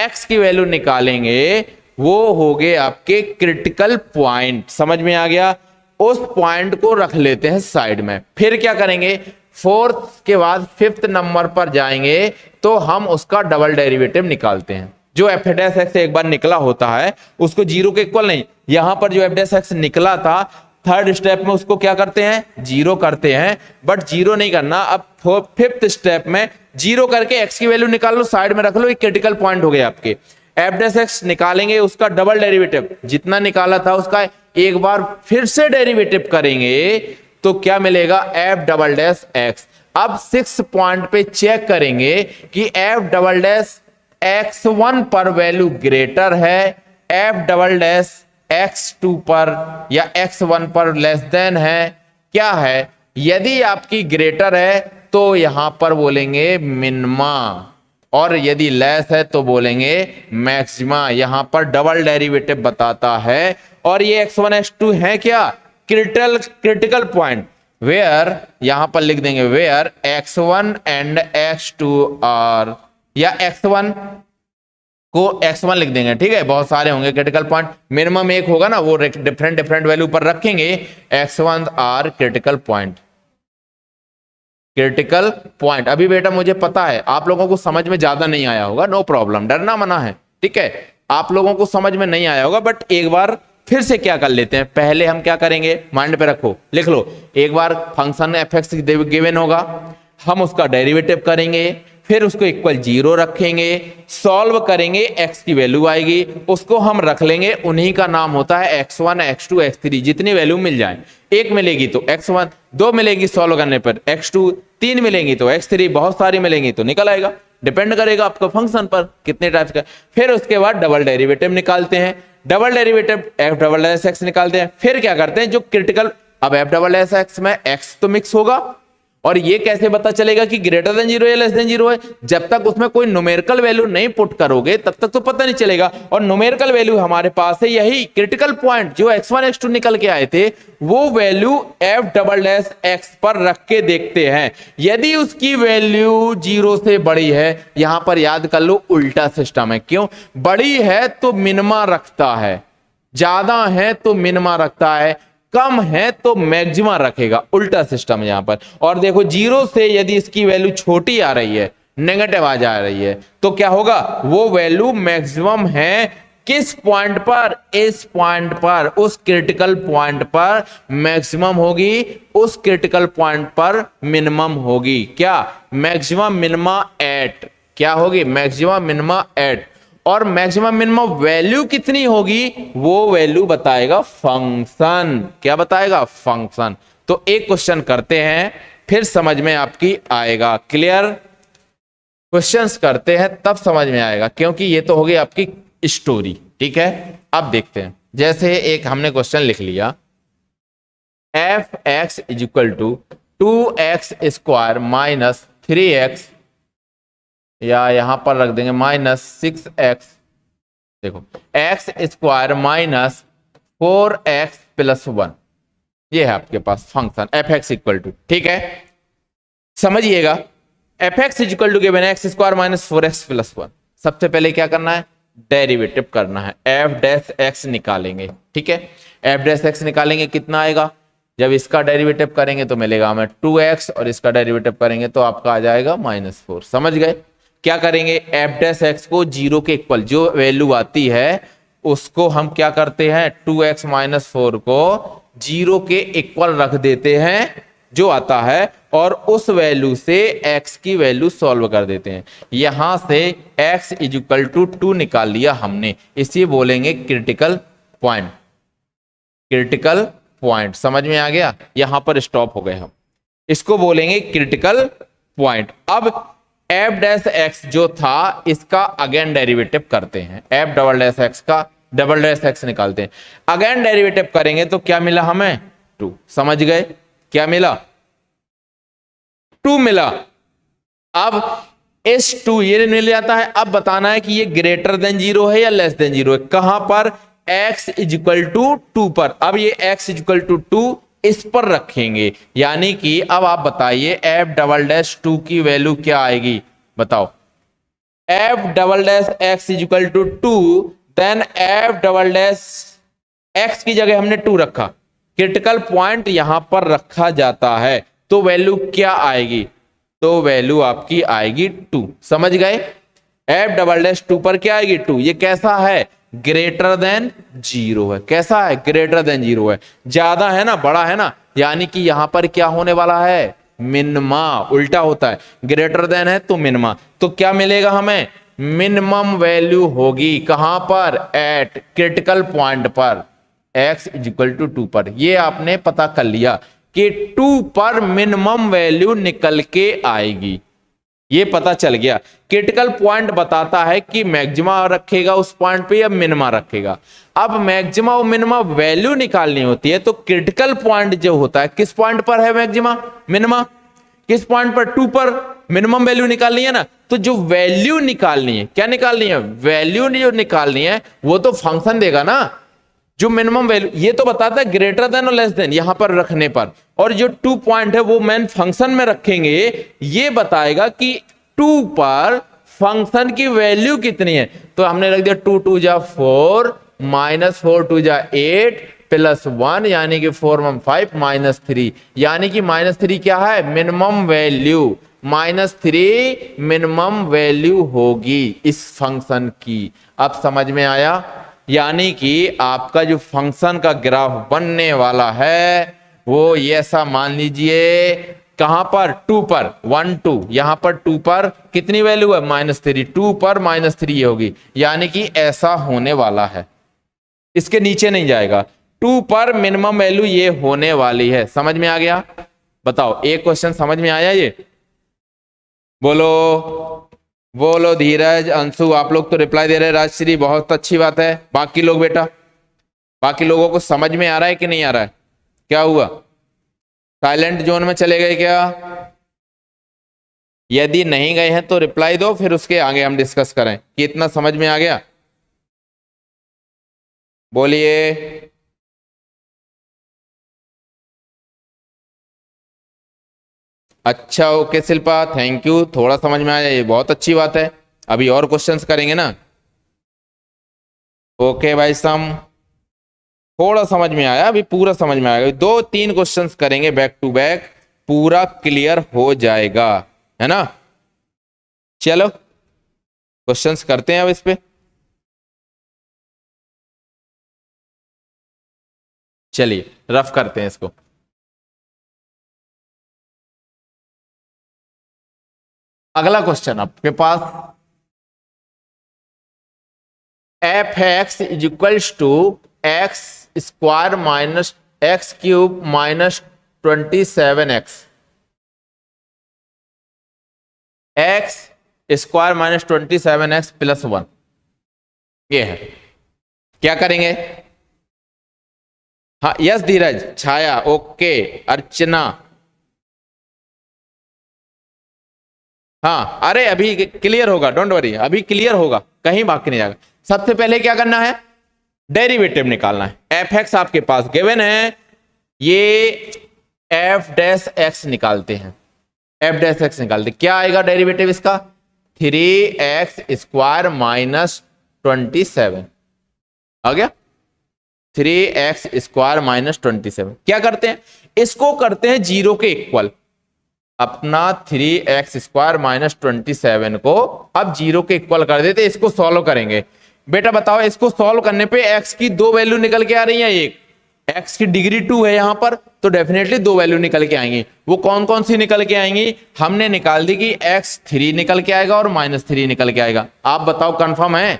x की वैल्यू निकालेंगे, वो हो गए आपके क्रिटिकल पॉइंट। समझ में आ गया, उस पॉइंट को रख लेते हैं साइड में। फिर क्या करेंगे, फोर्थ के बाद फिफ्थ नंबर पर जाएंगे तो हम उसका डबल डेरिवेटिव निकालते हैं। जो एफ डैश एक्स एक बार निकला होता है उसको 0 के इक्वल नहीं, यहां पर जो एफ डैश एक्स निकला था थर्ड स्टेप में उसको क्या करते हैं, 0 करते हैं, बट 0 नहीं करना। अब फिफ्थ स्टेप में 0 करके x की वैल्यू निकाल लो, साइड में रख लो, एक क्रिटिकल पॉइंट हो गया आपके। एफ डैश एक्स निकालेंगे, उसका डबल डेरिवेटिव जितना निकाला था उसका एक बार फिर से डेरिवेटिव करेंगे तो क्या मिलेगा, एफ डबल डैश एक्स। अब 6 पॉइंट पे चेक करेंगे कि एफ डबल डैश x1 पर वैल्यू ग्रेटर है एफ डबल डैश x2 पर या x1 पर लेस देन है, क्या है। यदि आपकी ग्रेटर है तो यहां पर बोलेंगे मिनिमा, और यदि लेस है तो बोलेंगे मैक्सिमा। यहां पर डबल डेरिवेटिव बताता है, और ये x1 x2 है क्या, क्रिटिकल पॉइंट, वेयर यहां पर लिख देंगे where x1 and x2 are, या x1 को x1 लिख देंगे, ठीक है, बहुत सारे होंगे क्रिटिकल पॉइंट, मिनिमम एक होगा ना, वो डिफरेंट वैल्यू पर रखेंगे, x1 are critical point. Critical point अभी बेटा मुझे पता है आप लोगों को समझ में ज्यादा नहीं आया होगा, नो प्रॉब्लम, डरना मना है, ठीक है, आप लोगों को समझ में नहीं आया होगा, बट एक बार फिर से क्या कर लेते हैं, पहले हम क्या करेंगे, माइंड पे रखो, लिख लो, एक बार फंक्शन एफ एक्स गिवन होगा, हम उसका डेरिवेटिव करेंगे, फिर उसको इक्वल 0 रखेंगे, सॉल्व करेंगे, x की वैल्यू आएगी, उसको हम रख लेंगे, उन्हीं का नाम होता है x1 x2 x3, जितनी वैल्यू मिल जाए, एक मिलेगी तो x1, 2 मिलेगी सॉल्व करने पर x2, 3 मिलेंगी तो x3, बहुत सारी मिलेंगी तो निकल आएगा, डिपेंड करेगा आपका फंक्शन पर कितने टाइप्स का। फिर उसके बाद डबल डेरिवेटिव निकालते हैं, double derivative f double S x निकालते हैं, फिर क्या करते हैं जो क्रिटिकल, अब एफ डबल एस एक्स में x तो मिक्स होगा, और ये कैसे पता चलेगा कि ग्रेटर देन 0 या लेस देन 0 है, जब तक उसमें कोई न्यूमेरिकल वैल्यू नहीं पुट करोगे तब तक तो पता नहीं चलेगा, और न्यूमेरिकल वैल्यू हमारे पास है यही क्रिटिकल पॉइंट, जो x1 x2 निकल के आए थे वो value F double dash x पर रख के देखते हैं, यदि उसकी वैल्यू 0 से बड़ी है, यहां पर याद कर लो उल्टा सिस्टम है, क्यों, बड़ी है तो मिनिमा रखता है, ज्यादा है तो मिनिमा रखता है, कम है तो मैक्सिमा रखेगा, उल्टा सिस्टम है यहां पर। और देखो 0 से यदि इसकी वैल्यू छोटी आ रही है, नेगेटिव आ जा रही है, तो क्या होगा, वो वैल्यू मैक्सिमम है किस पॉइंट पर, इस पॉइंट पर, उस क्रिटिकल पॉइंट पर मैक्सिमम होगी, उस क्रिटिकल पॉइंट पर मिनिमम होगी, क्या, मैक्सिमम मिनिमा एट, क्या होगी, मैक्सिमम मिनिमा एट, और मैक्सिमम मिनिमम वैल्यू कितनी होगी, वो वैल्यू बताएगा फंक्शन, क्या बताएगा, फंक्शन। तो एक क्वेश्चन करते हैं फिर समझ में आपकी आएगा, क्लियर, क्वेश्चंस करते हैं तब समझ में आएगा, क्योंकि ये तो होगी आपकी स्टोरी, ठीक है। अब देखते हैं, जैसे एक हमने क्वेश्चन लिख लिया, f x is equal to 2x square minus 3x, या यहां पर रख देंगे माइनस 6x, देखो x square minus 4x plus 1, ये है आपके पास function F X equal to, ठीक है, समझिएगा, F X equal to given X square minus 4x plus 1, सबसे पहले क्या करना है, डेरिवेटिव करना है, एफ डैश एक्स निकालेंगे, ठीक है, एफ डैश एक्स निकालेंगे, कितना आएगा, जब इसका डेरिवेटिव करेंगे तो मिलेगा हमें 2x, और इसका डेरिवेटिव करेंगे तो आपका आ जाएगा -4, समझ गए। क्या करेंगे, एफ डैश एक्स को 0 के इक्वल, जो वैल्यू आती है उसको हम क्या करते हैं, 2x माइनस 4 को 0 के इक्वल रख देते हैं जो आता है, और उस वैल्यू से x की वैल्यू सॉल्व कर देते हैं, यहां से x इज इक्वल टू 2 निकाल लिया हमने, इसी बोलेंगे क्रिटिकल पॉइंट, क्रिटिकल पॉइंट, समझ में आ गया, यहां पर स्टॉप हो गए हम, इसको बोलेंगे क्रिटिकल पॉइंट। अब एफ डैश एक्स जो था इसका अगेन डेरिवेटिव करते हैं, एफ डबल डैश एक्स का डबल डैश एक्स निकालते हैं, अगेन डेरिवेटिव करेंगे तो क्या मिला हमें 2। समझ गए? क्या मिला? 2 मिला। अब इस 2 ये मिल जाता है। अब बताना है कि ये ग्रेटर देन 0 है या लेस देन 0 है। कहां पर? x इज इक्वल टू 2 पर। अब ये x इज इक्वल टू 2 इस पर रखेंगे, यानी कि अब आप बताइए f डबल डैश 2 की वैल्यू क्या आएगी? बताओ। f double dash x is equal to 2, then f double dash x की जगह हमने 2 रखा, क्रिटिकल पॉइंट यहां पर रखा जाता है, तो वैल्यू क्या आएगी? तो वैल्यू आपकी आएगी 2। समझ गए? f डबल डैश 2 पर क्या आएगी? 2। ये कैसा है? ग्रेटर देन 0 है। कैसा है? ग्रेटर देन 0 है। ज्यादा है ना, बड़ा है ना, यानी कि यहां पर क्या होने वाला है? मिनिमा। उल्टा होता है, ग्रेटर देन है तो मिनिमा। तो क्या मिलेगा हमें? मिनिमम वैल्यू होगी कहां पर? एट क्रिटिकल पॉइंट पर, x इज इक्वल टू 2 पर। ये आपने पता कर लिया कि 2 पर मिनिमम वैल्यू निकल के आएगी, ये पता चल गया। क्रिटिकल पॉइंट बताता है कि मैक्सिमा रखेगा उस पॉइंट पे या मिनिमा रखेगा। अब मैक्सिमा और मिनिमा वैल्यू निकालनी होती है तो क्रिटिकल पॉइंट जो होता है किस पॉइंट पर है? मैक्सिमा मिनिमा किस पॉइंट पर? 2 पर। मिनिमम वैल्यू निकालनी है ना, तो जो वैल्यू निकालनी है, क्या निकालनी है? वैल्यू जो निकालनी है वो तो फंक्शन देगा ना, जो मिनिमम वैल्यू। ये तो बताता है ग्रेटर देन और लेस देन यहां पर रखने पर, और जो 2 पॉइंट है वो मेन फंक्शन में रखेंगे, ये बताएगा कि 2 पर फंक्शन की वैल्यू कितनी है। तो हमने रख दिया 2 2 जा 4 माइनस 4 2 जा 8 प्लस 1, यानी कि 4 1 5 माइनस 3, यानी कि माइनस 3 क्या है? Minimum value. Minus 3 minimum value होगी इस फंक्शन की। अब समझ में आया? यानी कि आपका जो फंक्शन का ग्राफ बनने वाला है वो ये ऐसा मान लीजिए, कहां पर? 2 पर 1 2, यहां पर 2 पर कितनी वैल्यू है? माइनस 3। 2 पर माइनस 3 होगी, यानी कि ऐसा होने वाला है, इसके नीचे नहीं जाएगा। 2 पर मिनिमम वैल्यू ये होने वाली है। समझ में आ गया? बताओ, एक क्वेश्चन समझ में आया? ये बोलो बोलो। धीरज, अंशु, आप लोग तो रिप्लाई दे रहे हैं। राजश्री, बहुत अच्छी बात है। बाकी लोग बेटा, बाकी लोगों को समझ में आ रहा है कि नहीं आ रहा है? क्या हुआ? साइलेंट जोन में चले गए क्या? यदि नहीं गए हैं तो रिप्लाई दो, फिर उसके आगे हम डिस्कस करें कि इतना समझ में आ गया। बोलिए। अच्छा, ओके शिल्पा, थैंक यू। थोड़ा समझ में आया, ये बहुत अच्छी बात है। अभी और क्वेश्चंस करेंगे ना। ओके भाई सम, थोड़ा समझ में आया, अभी पूरा समझ में आएगा। 2-3 क्वेश्चंस करेंगे बैक टू बैक, पूरा क्लियर हो जाएगा, है ना। चलो क्वेश्चंस करते हैं अब इस पे। चलिए रफ करते हैं इसको। अगला क्वेश्चन आपके पास, F x is equals to x square minus X cube minus 27x, X square minus 27x plus 1, ये है। क्या करेंगे? हाँ यस धीरज, छाया, ओके, अर्चना, हाँ अरे अभी क्लियर होगा, डोंट वरी, अभी क्लियर होगा, कहीं बाकी नहीं जाएगा। सबसे पहले क्या करना है? डेरिवेटिव निकालना है। एफ एक्स आपके पास गिवन है, ये एफ डैश एक्स निकालते हैं। एफ डैश एक्स निकालते, क्या आएगा डेरिवेटिव इसका? 3x स्क्वायर माइनस 27 आ गया। 3x square minus 27। क्या करते हैं? इसको करते हैं 0 के इक्वल। अपना 3x स्क्वायर माइनस 27 को अब 0 के इक्वल कर देते, इसको सॉल्व करेंगे। बेटा बताओ, इसको सॉल्व करने पे x की 2 वैल्यू निकल के आ रही है। एक x की डिग्री 2 है यहां पर, तो डेफिनेटली 2 वैल्यू निकल के आएंगी। वो कौन कौन सी निकल के आएंगी? हमने निकाल दी कि x 3 निकल के आएगा और -3 निकल के आएगा। आप बताओ कंफर्म है?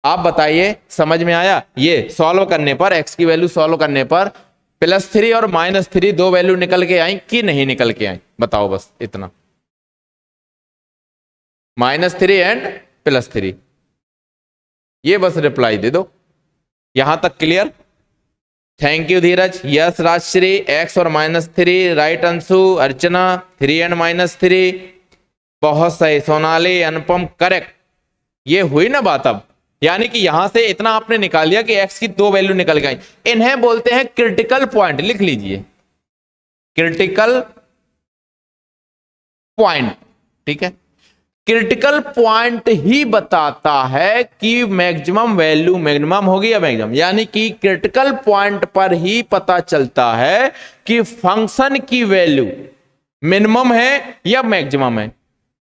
आप बताइए, समझ में आया? ये सॉल्व करने पर, x की वैल्यू सॉल्व करने पर +3 और -3 2 वैल्यू निकल के आई कि नहीं निकल के आई? बताओ बस इतना। -3 एंड +3। ये बस रिप्लाई दे दो। यहां तक clear? Thank you Dheeraj. Yes Rajshree, x और -3 राइट। अंशु, अर्चना 3 एंड -3 बहुत सही। सोनाली, अनुपम करेक्ट। ये हुई ना बात। अब यानी कि यहां से इतना आपने निकाल लिया कि x की 2 वैल्यू निकल गई। इन्हें बोलते हैं क्रिटिकल पॉइंट। लिख लीजिए क्रिटिकल पॉइंट। ठीक है, क्रिटिकल पॉइंट ही बताता है कि मैक्सिमम वैल्यू मिनिमम होगी या मैक्सिमम, यानी कि क्रिटिकल पॉइंट पर ही पता चलता है कि फंक्शन की वैल्यू मिनिमम है या मैक्सिमम है।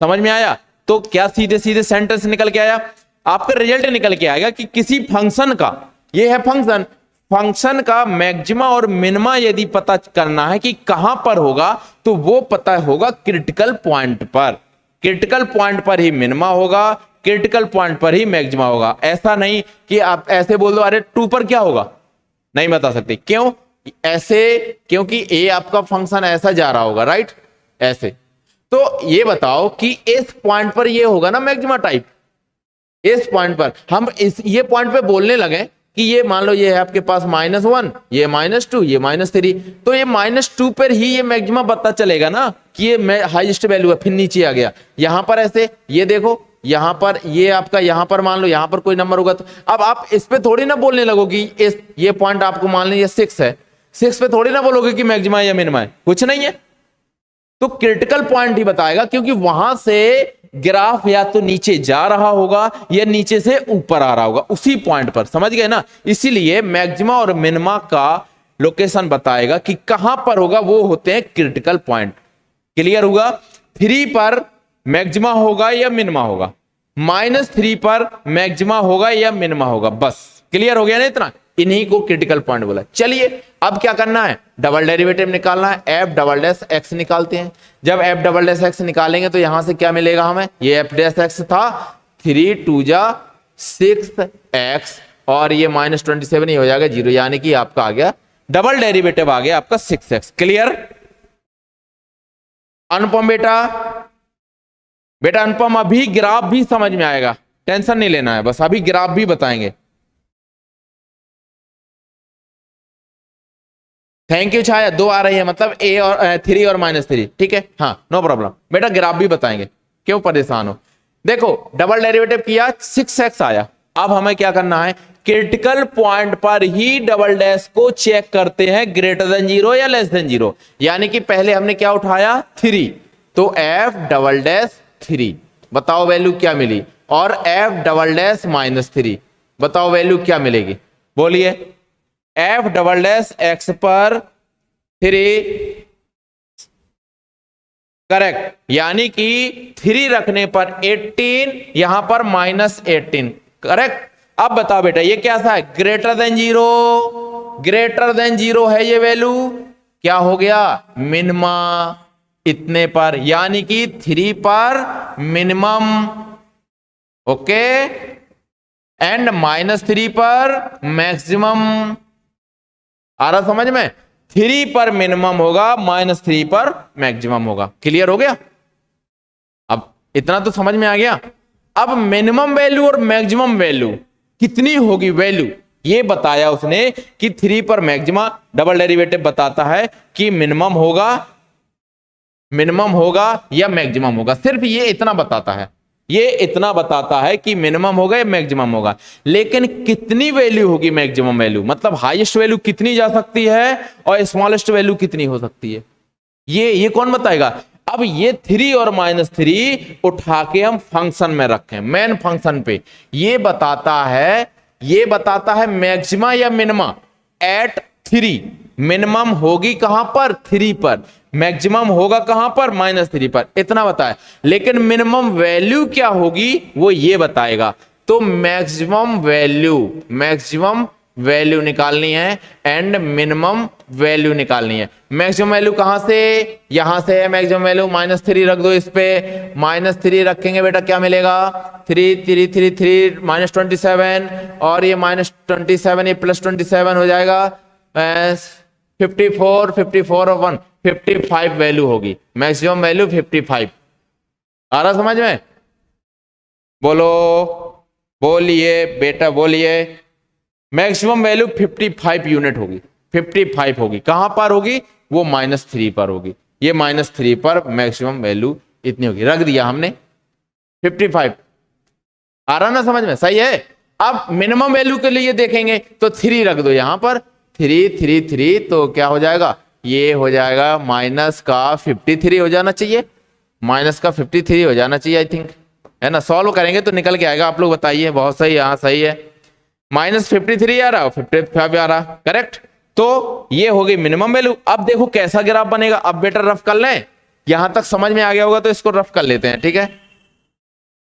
समझ में आया? तो क्या सीधे सीधे सेंटेंस निकल के आया, आपका रिजल्ट निकल के आएगा कि किसी फंक्शन का, ये है फंक्शन का मैक्सिमा और मिनिमा यदि पता करना है कि कहां पर होगा, तो वो पता होगा क्रिटिकल पॉइंट पर। क्रिटिकल पॉइंट पर ही मिनिमा होगा, क्रिटिकल पॉइंट पर ही मैक्सिमा होगा। ऐसा नहीं कि आप ऐसे बोल दो अरे 2 पर क्या होगा, नहीं बता सकते। क्यों ऐसे? क्योंकि ए आपका फंक्शन ऐसा जा रहा होगा, राइट, ऐसे। तो ये बताओ कि इस पॉइंट पर ये होगा ना मैक्सिमा टाइप। इस पॉइंट पर हम ये पॉइंट पे बोलने लगे कि ये मान लो ये है आपके पास -1, ये -2, ये -3, तो ये -2 पर ही ये मैक्सिमा पता चलेगा ना कि ये हाईएस्ट वैल्यू है। फिर नीचे आ गया, यहां पर ऐसे ये देखो, यहां पर ये आपका, यहां पर मान लो यहां पर कोई नंबर होगा, तो अब आप इस पे थोड़ी ना बोलने लगोगे इस ये पॉइंट आपको मान लीजिए 6 है, 6 पे थोड़ी ना बोलोगे कि मैक्सिमा या मिनिमा है, कुछ नहीं है। तो क्रिटिकल पॉइंट ही बताएगा, क्योंकि वहां से ग्राफ या तो नीचे जा रहा होगा या नीचे से ऊपर आ रहा होगा, उसी पॉइंट पर। समझ गए ना? इसीलिए मैक्सिमा और मिनिमा का लोकेशन बताएगा कि कहां पर होगा, वो होते हैं क्रिटिकल पॉइंट। क्लियर हुआ? 3 पर मैक्सिमा होगा या मिनिमा होगा, -3 पर मैक्सिमा होगा या मिनिमा होगा, बस क्लियर हो गया ना? इतना, इन्हीं को क्रिटिकल पॉइंट बोला। चलिए अब क्या करना है, डबल डेरिवेटिव निकालना है। एफ डबल डैश एक्स निकालते हैं। जब एफ डबल डैश एक्स निकालेंगे तो यहां से क्या मिलेगा हमें, ये एफ डैश एक्स था, 3 2 जा 6x और ये -27 ही हो जाएगा 0, यानी कि आपका आ गया डबल डेरिवेटिव आ गया आपका 6x। क्लियर? अनुपम बेटा अनुपम अभी ग्राफ भी समझ में आएगा, टेंशन नहीं लेना है, बस अभी ग्राफ भी बताएंगे। थैंक यू छाया, 2 आ रही है, मतलब ए और 3 और -3, ठीक है, हाँ नो प्रॉब्लम। बेटा ग्राफ भी बताएंगे, क्यों परेशान हो। देखो डबल डेरिवेटिव किया, 6x आया। अब हमें क्या करना है, क्रिटिकल पॉइंट पर ही डबल डैश को चेक करते हैं, ग्रेटर देन 0 या लेस देन 0। यानी कि पहले हमने क्या उठाया, 3, तो एफ डबल डैश 3, बताओ वैल्यू क्या मिली, और एफ डबल डैश -3, बताओ वैल्यू क्या मिलेगी, बोलिए। एफ डबल डैश एक्स पर 3, करेक्ट, यानी कि 3 रखने पर 18, यहां पर -18, करेक्ट। अब बताओ बेटा ये क्या था, ग्रेटर देन 0, ग्रेटर देन 0 है ये वैल्यू, क्या हो गया, मिनिमा, इतने पर, यानी कि 3 पर मिनिमम, ओके, एंड -3 पर मैक्सिमम। आ रहा समझ में? 3 पर मिनिमम होगा, -3 पर मैक्सिमम होगा। क्लियर हो गया? अब इतना तो समझ में आ गया। अब मिनिमम वैल्यू और मैक्सिमम वैल्यू कितनी होगी, वैल्यू ये बताया उसने कि 3 पर मैक्सिमा, डबल डेरिवेटिव बताता है कि मिनिमम होगा या मैक्सिमम होगा, सिर्फ ये इतना बताता है, ये इतना बताता है कि मिनिमम होगा या मैक्सिमम होगा। लेकिन कितनी वैल्यू होगी मैक्सिमम वैल्यू, मतलब हाईएस्ट वैल्यू कितनी जा सकती है और स्मॉलेस्ट वैल्यू कितनी हो सकती है, ये कौन बताएगा। अब ये 3 और -3 उठा के हम फंक्शन में रखें, मेन फंक्शन पे, ये बताता है मैक्सिमा या मिनिमा एट 3। मिनिमम होगी कहां पर, 3 पर, मैक्सिमम होगा कहां पर, -3 पर, इतना बताया। लेकिन मिनिमम वैल्यू क्या होगी वो ये बताएगा। तो मैक्सिमम वैल्यू निकालनी है एंड मिनिमम वैल्यू निकालनी है। मैक्सिमम वैल्यू कहां से, यहां से है मैक्सिमम वैल्यू, -3 रख दो इस पे, -3 रखेंगे बेटा क्या मिलेगा, 3 3 3 3 -27, और ये -27 ये +27 हो जाएगा 54 54 और 1 55 वैल्यू होगी, मैक्सिमम वैल्यू 55। आ रहा समझ में? बोलो, बोलिए बेटा बोलिए। मैक्सिमम वैल्यू 55 यूनिट होगी, 55 होगी। कहां पर होगी? वो -3 पर होगी। ये -3 पर मैक्सिमम वैल्यू इतनी होगी। रख दिया हमने 55। आ रहा ना समझ में? सही है। अब मिनिमम वैल्यू के लिए देखेंगे तो 3 रख दो यहां पर, 3 3 3, तो क्या हो जाएगा? ये हो जाएगा माइनस का 53 हो जाना चाहिए, माइनस का 53 हो जाना चाहिए आई थिंक, है ना? सॉल्व करेंगे तो निकल के आएगा। आप लोग बताइए। बहुत सही, हाँ सही है। -53 आ रहा, 55 आ रहा, करेक्ट। तो ये हो गई मिनिमम वैल्यू। अब देखो कैसा ग्राफ बनेगा। अब बेटर रफ कर लें, यहां तक समझ में आ गया होगा तो इसको रफ कर लेते हैं, ठीक है?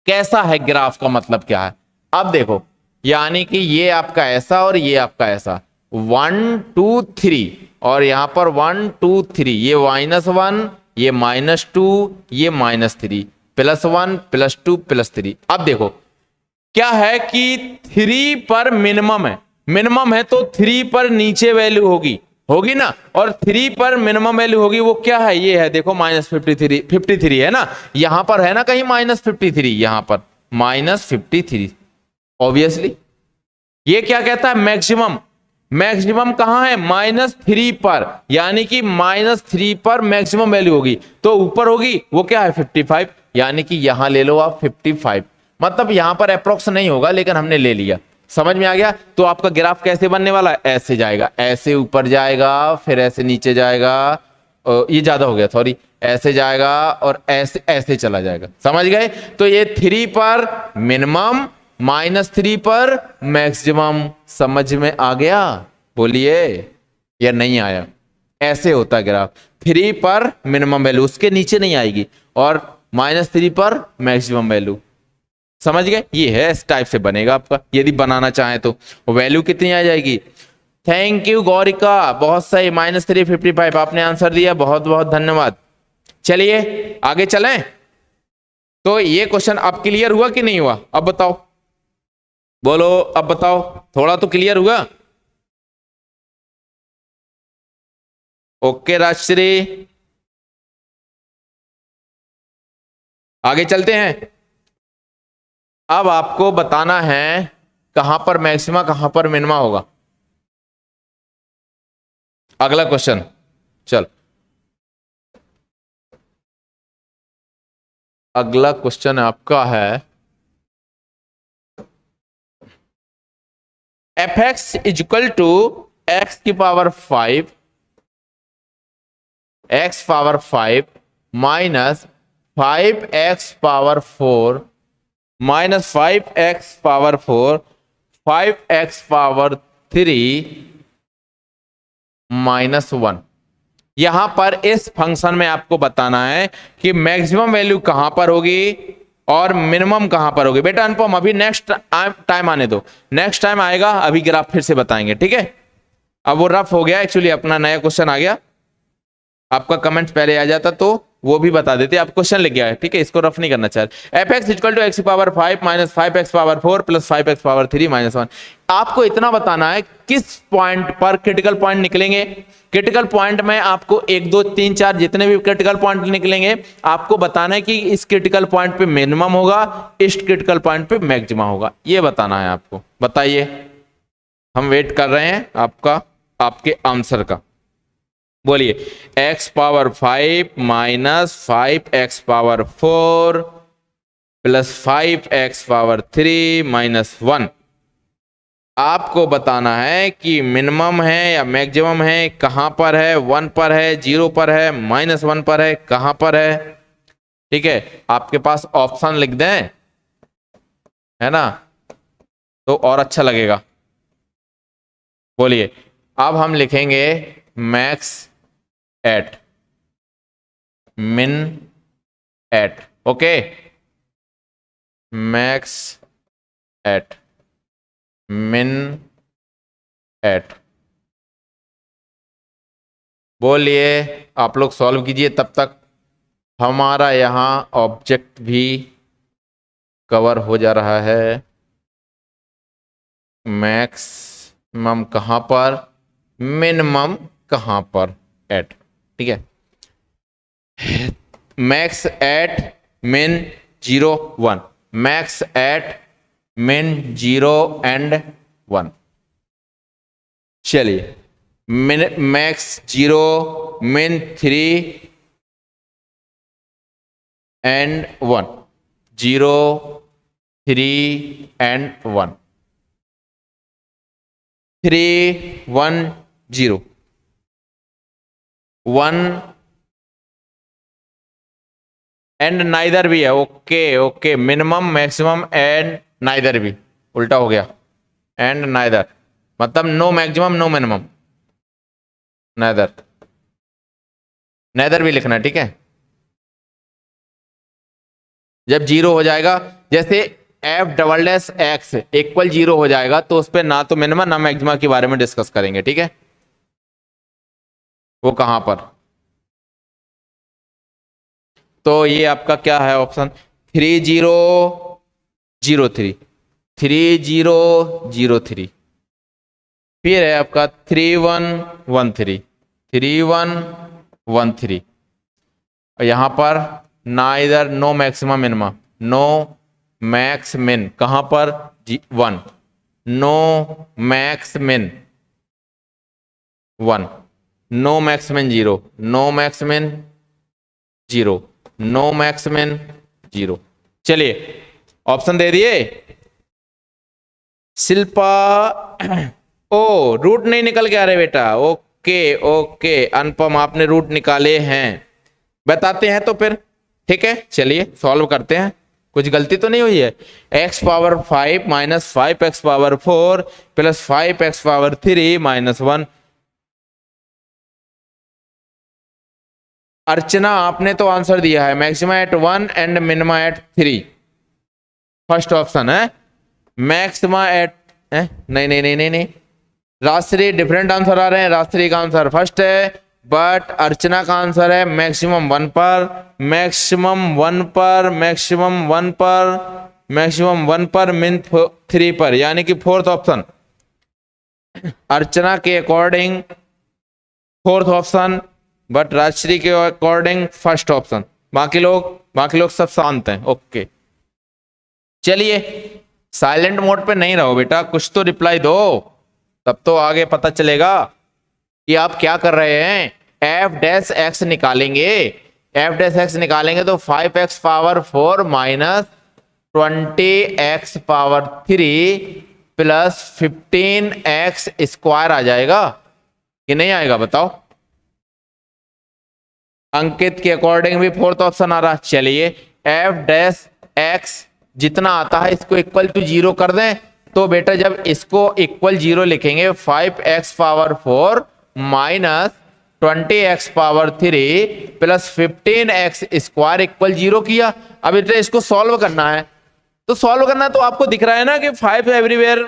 कैसा है ग्राफ का मतलब क्या है? अब देखो, यानी कि ये आपका ऐसा और ये आपका ऐसा, 1 2 3, और यहां पर 1 2 3, ये -1, ये -2, ये -3, +1 +2 +3। अब देखो क्या है कि 3 पर मिनिमम है, मिनिमम है तो 3 पर नीचे वैल्यू होगी, होगी ना? और 3 पर मिनिमम वैल्यू होगी, वो क्या है? ये है, देखो -53, 53 है ना? यहां पर है ना कहीं -53, यहां पर -53। ऑब्वियसली ये क्या कहता है? मैक्सिमम। मैक्सिमम कहां है? -3 पर, यानी कि -3 पर मैक्सिमम वैल्यू होगी, तो ऊपर होगी वो क्या है? 55, यानी कि यहां ले लो आप 55। मतलब यहां पर अप्रोक्स नहीं होगा, लेकिन हमने ले लिया। समझ में आ गया? तो आपका ग्राफ कैसे बनने वाला है? ऐसे जाएगा, ऐसे ऊपर जाएगा, फिर ऐसे नीचे जाएगा, ये ज्यादा हो गया सॉरी, ऐसे जाएगा और ऐसे ऐसे चला जाएगा। समझ गए? तो ये 3 पर मिनिमम, -3 पर मैक्सिमम। समझ में आ गया? बोलिए, या नहीं आया? ऐसे होता है ग्राफ। 3 पर मिनिमम वैल्यू, उसके नीचे नहीं आएगी, और -3 पर मैक्सिमम वैल्यू। समझ गए? ये है, इस टाइप से बनेगा आपका, यदि बनाना चाहे तो। वैल्यू कितनी आ जाएगी? थैंक यू गौरिका, बहुत सही, -3 55 आपने आंसर दिया, बहुत बहुत धन्यवाद। चलिए आगे चलें। तो ये क्वेश्चन अब क्लियर हुआ कि नहीं हुआ? अब बताओ, बोलो, अब बताओ, थोड़ा तो क्लियर हुआ? ओके राजश्री, आगे चलते हैं। अब आपको बताना है कहां पर मैक्सिमा कहां पर मिनिमा होगा। अगला क्वेश्चन, चल अगला क्वेश्चन आपका है f(x) = x⁵ x⁵ minus 5x⁴ minus 5x⁴ 5x⁴ -1। यहां पर इस फंक्शन में आपको बताना है कि मैक्सिमम वैल्यू कहां पर होगी और मिनिमम कहां पर होगी। बेटा अनुपम, अभी नेक्स्ट टाइम आने दो, नेक्स्ट टाइम आएगा, अभी ग्राफ फिर से बताएंगे, ठीक है? अब वो रफ हो गया एक्चुअली, अपना नया क्वेश्चन आ गया। आपका कमेंट पहले आ जाता तो वो भी बता देते, आप क्वेश्चन लिख गया है, ठीक है? इसको रफ नहीं करना चाहिए। f(x) = x⁵ minus 5x⁴ plus 5x⁴ -1। आपको इतना बताना है किस पॉइंट पर क्रिटिकल पॉइंट निकलेंगे। क्रिटिकल पॉइंट में आपको 1 2 3 4 जितने भी क्रिटिकल पॉइंट निकलेंगे, आपको बताना है कि इस क्रिटिकल पॉइंट पे मिनिमम होगा, इस क्रिटिकल पॉइंट पे मैक्सिमम होगा, ये बताना है आपको। बताइए, हम वेट कर रहे हैं आपका, आपके आंसर का। बोलिए, x⁵ minus 5x⁴ plus 5x⁴ -1। आपको बताना है कि मिनिमम है या मैक्सिमम है, कहां पर है, 1 पर है, 0 पर है, -1 पर है, कहां पर है? ठीक है, आपके पास ऑप्शन लिख दें, है ना, तो और अच्छा लगेगा। बोलिए, अब हम लिखेंगे मैक्स एट, मिन एट, ओके, मैक्स एट, मिन एट। बोलिए, आप लोग सॉल्व कीजिए, तब तक हमारा यहां ऑब्जेक्ट भी कवर हो जा रहा है। मैक्सिमम कहां पर, मिनिमम कहां पर, एट, ठीक है? मैक्स एट, मिन 0 1, मैक्स एट min 0 and 1। चलिए max 0, min 3 and 1, 0 3 and 1, 3 1 0 1 and neither भी है। Okay okay, minimum maximum and neither भी उल्टा हो गया, एंड नाइदर मतलब no maximum no minimum, neither, neither भी लिखना है, ठीक है। जब 0 हो जाएगा, जैसे F double dash x equal 0 हो जाएगा तो उस पर ना तो मिनिमम ना मैक्सिमा के बारे में डिस्कस करेंगे, ठीक है। वो कहां पर, तो ये आपका क्या है ऑप्शन 3 0 0 3, 3 0 0 3, फिर है आपका 3 1 1 3, 3 1 1 3, और यहां पर ना इधर no maximum minima, no max min, कहां पर 1, नो मैक्स मिन 1, नो मैक्स मिन 0, नो मैक्स मिन 0, नो मैक्स मिन 0। चलिए ऑप्शन दे दिए। शिल्पा ओ रूट नहीं निकल के आ रहे बेटा, ओके ओके अनुपम आपने रूट निकाले हैं, बताते हैं तो फिर, ठीक है। चलिए सॉल्व करते हैं, कुछ गलती तो नहीं हुई है। x power 5 minus 5x power 4 plus 5x power 3 minus 1। Archana आपने तो आंसर दिया है maxima at 1 and minima at 3, first option है मैक्सिमा एट, नहीं नहीं नहीं नहीं नहीं, राजश्री डिफरेंट आंसर आ रहे हैं। राजश्री का आंसर फर्स्ट है, बट अर्चना का आंसर है मैक्सिमम 1 पर, मैक्सिमम 1 पर, मैक्सिमम 1 पर, मैक्सिमम 1 पर, मिन 3 पर, यानी कि फोर्थ ऑप्शन अर्चना के according fourth option, but Rajshree के अकॉर्डिंग फर्स्ट ऑप्शन। बाकी लोग सब शांत हैं, ओके। चलिए साइलेंट मोड पे नहीं रहो बेटा, कुछ तो रिप्लाई दो, तब तो आगे पता चलेगा कि आप क्या कर रहे हैं। एफ डैश एक्स निकालेंगे, एफ डैश एक्स निकालेंगे तो 5x power 4 minus 20x power 3 plus 15x square आ जाएगा कि नहीं आएगा बताओ। अंकित के अकॉर्डिंग भी फोर्थ ऑप्शन आ रहा। चलिए एफ डैश एक्स जितना आता है इसको इक्वल टू 0 कर दें, तो बेटा जब इसको इक्वल 0 लिखेंगे 5x power 4 minus 20x power 3 plus 15x square equal 0 किया। अब बेटा इसको सॉल्व करना है, तो सॉल्व करना तो आपको दिख रहा है ना कि 5 एवरीवेयर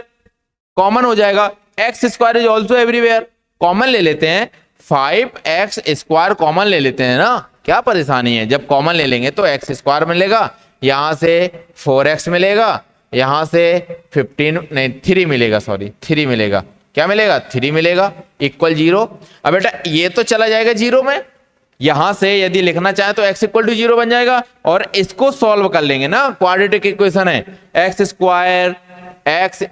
कॉमन हो जाएगा, x square is also everywhere, common ले लेते हैं, 5x स्क्वायर कॉमन ले लेते हैं ना, क्या परेशानी है। जब कॉमन ले लेंगे तो x स्क्वायर मिलेगा, यहां से 4x मिलेगा, यहां से 15 नहीं 3 मिलेगा, सॉरी 3 मिलेगा, क्या मिलेगा 3 मिलेगा इक्वल 0। अब बेटा ये तो चला जाएगा 0 में, यहां से यदि लिखना चाहे तो x इक्वल टू 0 बन जाएगा, और इसको सॉल्व कर लेंगे ना, क्वाड्रेटिक इक्वेशन है x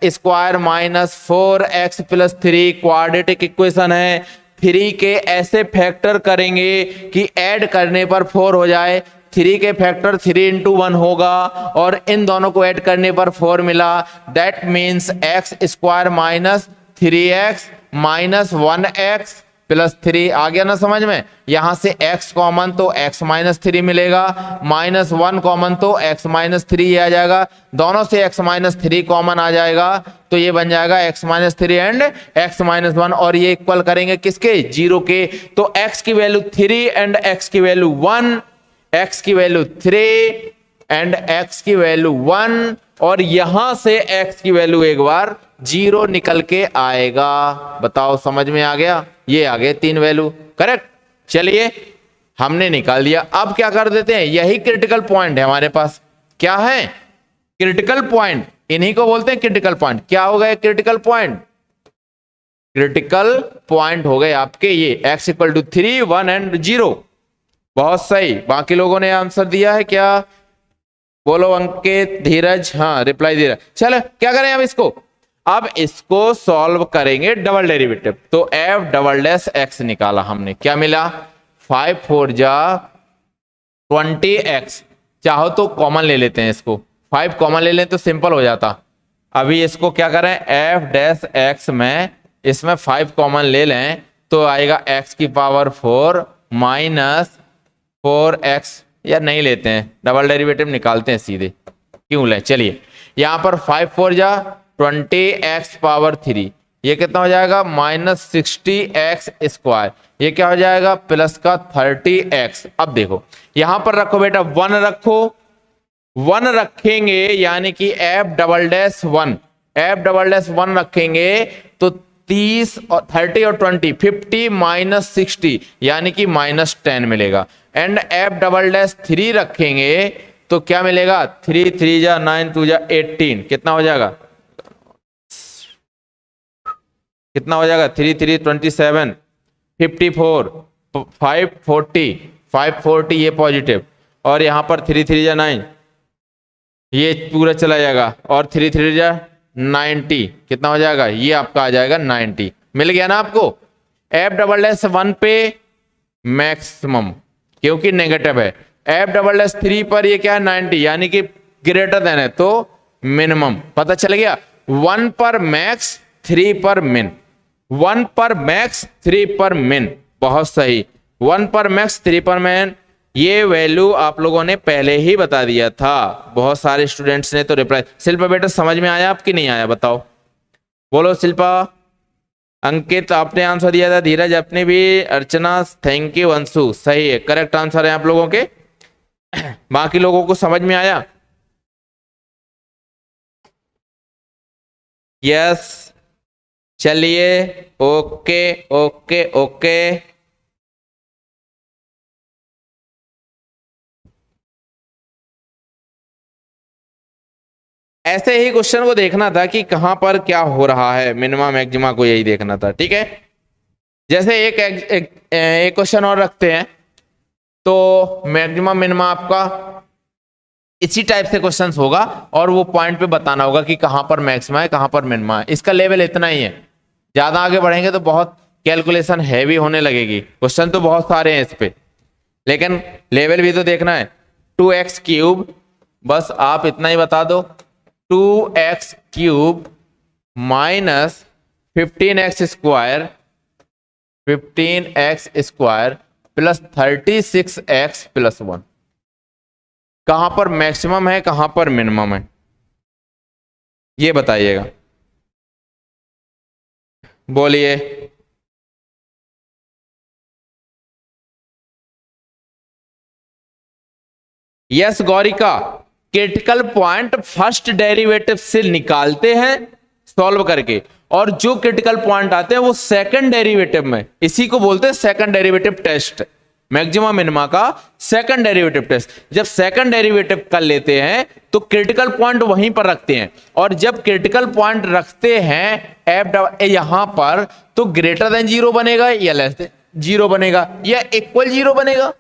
square minus 4x plus 3 quadratic equation है। 3 के ऐसे फैक्टर करेंगे कि ऐड करने पर 4 हो जाए, 3 के फैक्टर 3 इंटू 1 होगा, और इन दोनों को ऐड करने पर 4 मिला, that means x square minus 3x minus 1x plus 3 आ गया ना समझ में। यहां से x कॉमन तो x माइनस 3 मिलेगा, माइनस 1 कॉमन तो x माइनस 3 आ जाएगा, दोनों से x माइनस 3 कॉमन आ जाएगा, तो ये बन जाएगा x माइनस 3 एंड x माइनस 1, और ये इक्वल करेंगे किसके 0 के, तो x की वैल्यू 3 एंड x की वैल्यू 1, x की वैल्यू 3 एंड x की वैल्यू 1, और यहां से x की वैल्यू एक बार 0 निकल के आएगा। बताओ समझ में आ गया, ये आ गए 3 वैल्यू करेक्ट। चलिए हमने निकाल दिया, अब क्या कर देते हैं, यही क्रिटिकल पॉइंट है हमारे पास, क्या है क्रिटिकल पॉइंट, इन्हीं को बोलते हैं क्रिटिकल पॉइंट। क्या हो गए क्रिटिकल पॉइंट, क्रिटिकल पॉइंट हो गए आपके ये x इक्वल टू 3 1 एंड 0। बहुत सही, बाकी लोगों ने आंसर दिया है क्या, बोलो अंकित, धीरज, हाँ रिप्लाई धीरज। चलो क्या करें अब इसको, अब इसको सॉल्व करेंगे डबल डेरिवेटिव। तो एफ डबल डैश एक्स निकाला हमने, क्या मिला 5 4 जा 20x। चाहो तो कॉमन ले लेते हैं इसको, 5 कॉमन ले लें तो सिंपल हो जाता। अभी इसको क्या करें, एफ डैश एक्स में इसमें 5 कॉमन ले लें तो आएगा x की पावर 4 माइनस 4x। या नहीं लेते हैं, डबल डेरिवेटिव निकालते हैं सीधे, क्यों लें। चलिए यहां पर 5 4 जा 20x पावर 3, ये कितना हो जाएगा माइनस 60x स्क्वायर, ये क्या हो जाएगा प्लस का 30x। अब देखो यहां पर रखो बेटा 1 रखो, 1 रखेंगे यानी कि F double dash 1, F double dash 1 रखेंगे तो 30 और 30 और 20 50 माइनस 60 यानी कि माइनस 10 मिलेगा। एंड एफ डबल डैश 3 रखेंगे तो क्या मिलेगा 3 3 जा 9 2 जा 18, कितना हो जाएगा, कितना हो जाएगा 3 3 27 54 540 ये पॉजिटिव, और यहां पर 3 3 जा 9 ये पूरा चला जाएगा, और 3 3 जा 90 कितना हो जाएगा, ये आपका आ जाएगा 90। मिल गया ना आपको। एफ डबल डैश 1 पे मैक्सिमम क्योंकि नेगेटिव है, एफ डबल डैश 3 पर ये क्या है 90 यानी कि ग्रेटर देन है तो मिनिमम, पता चल गया। 1 पर मैक्स 3 पर मिन, 1 पर मैक्स 3 पर मिन, बहुत सही, 1 पर मैक्स 3 पर मिन। ये वैल्यू आप लोगों ने पहले ही बता दिया था, बहुत सारे स्टूडेंट्स ने तो रिप्लाई। शिल्पा बेटा समझ में आया आपकी नहीं आया बताओ, बोलो शिल्पा। अंकित आपने आंसर दिया था, धीरज अपने भी, अर्चना थैंक यू, अंशु सही है, करेक्ट आंसर है आप लोगों के। बाकी लोगों को समझ में आया, यस चलिए ओके ओके ओके। ऐसे ही क्वेश्चन को देखना था कि कहां पर क्या हो रहा है, मिनिमा मैक्सिमा को यही देखना था, ठीक है। जैसे एक क्वेश्चन और रखते हैं, तो मैक्सिमा मिनिमा आपका इसी टाइप से क्वेश्चंस होगा और वो पॉइंट पे बताना होगा कि कहां पर मैक्सिमा है कहां पर मिनिमा है। इसका लेवल इतना ही है, ज्यादा आगे बढ़ेंगे तो बहुत कैलकुलेशन हैवी होने लगेगी, क्वेश्चन तो बहुत सारे हैं इस पे, लेकिन लेवल भी तो देखना है। 2x क्यूब, बस आप इतना ही बता दो, 2x cube minus 15x square, 15x square plus 36x plus 1, कहां पर मैक्सिमम है कहां पर मिनिमम है ये बताइएगा, बोलिए। Yes Gaurika, critical point first derivative से निकालते हैं सॉल्व करके, और जो क्रिटिकल पॉइंट आते हैं वो सेकंड डेरिवेटिव में, इसी को बोलते हैं second derivative test, maxima minima का सेकंड डेरिवेटिव टेस्ट। जब सेकंड डेरिवेटिव कर लेते हैं तो क्रिटिकल पॉइंट वहीं पर रखते हैं, और जब क्रिटिकल पॉइंट रखते हैं एफ यहां पर, तो ग्रेटर देन 0 बनेगा या लेस देन 0 बनेगा या इक्वल 0 बनेगा,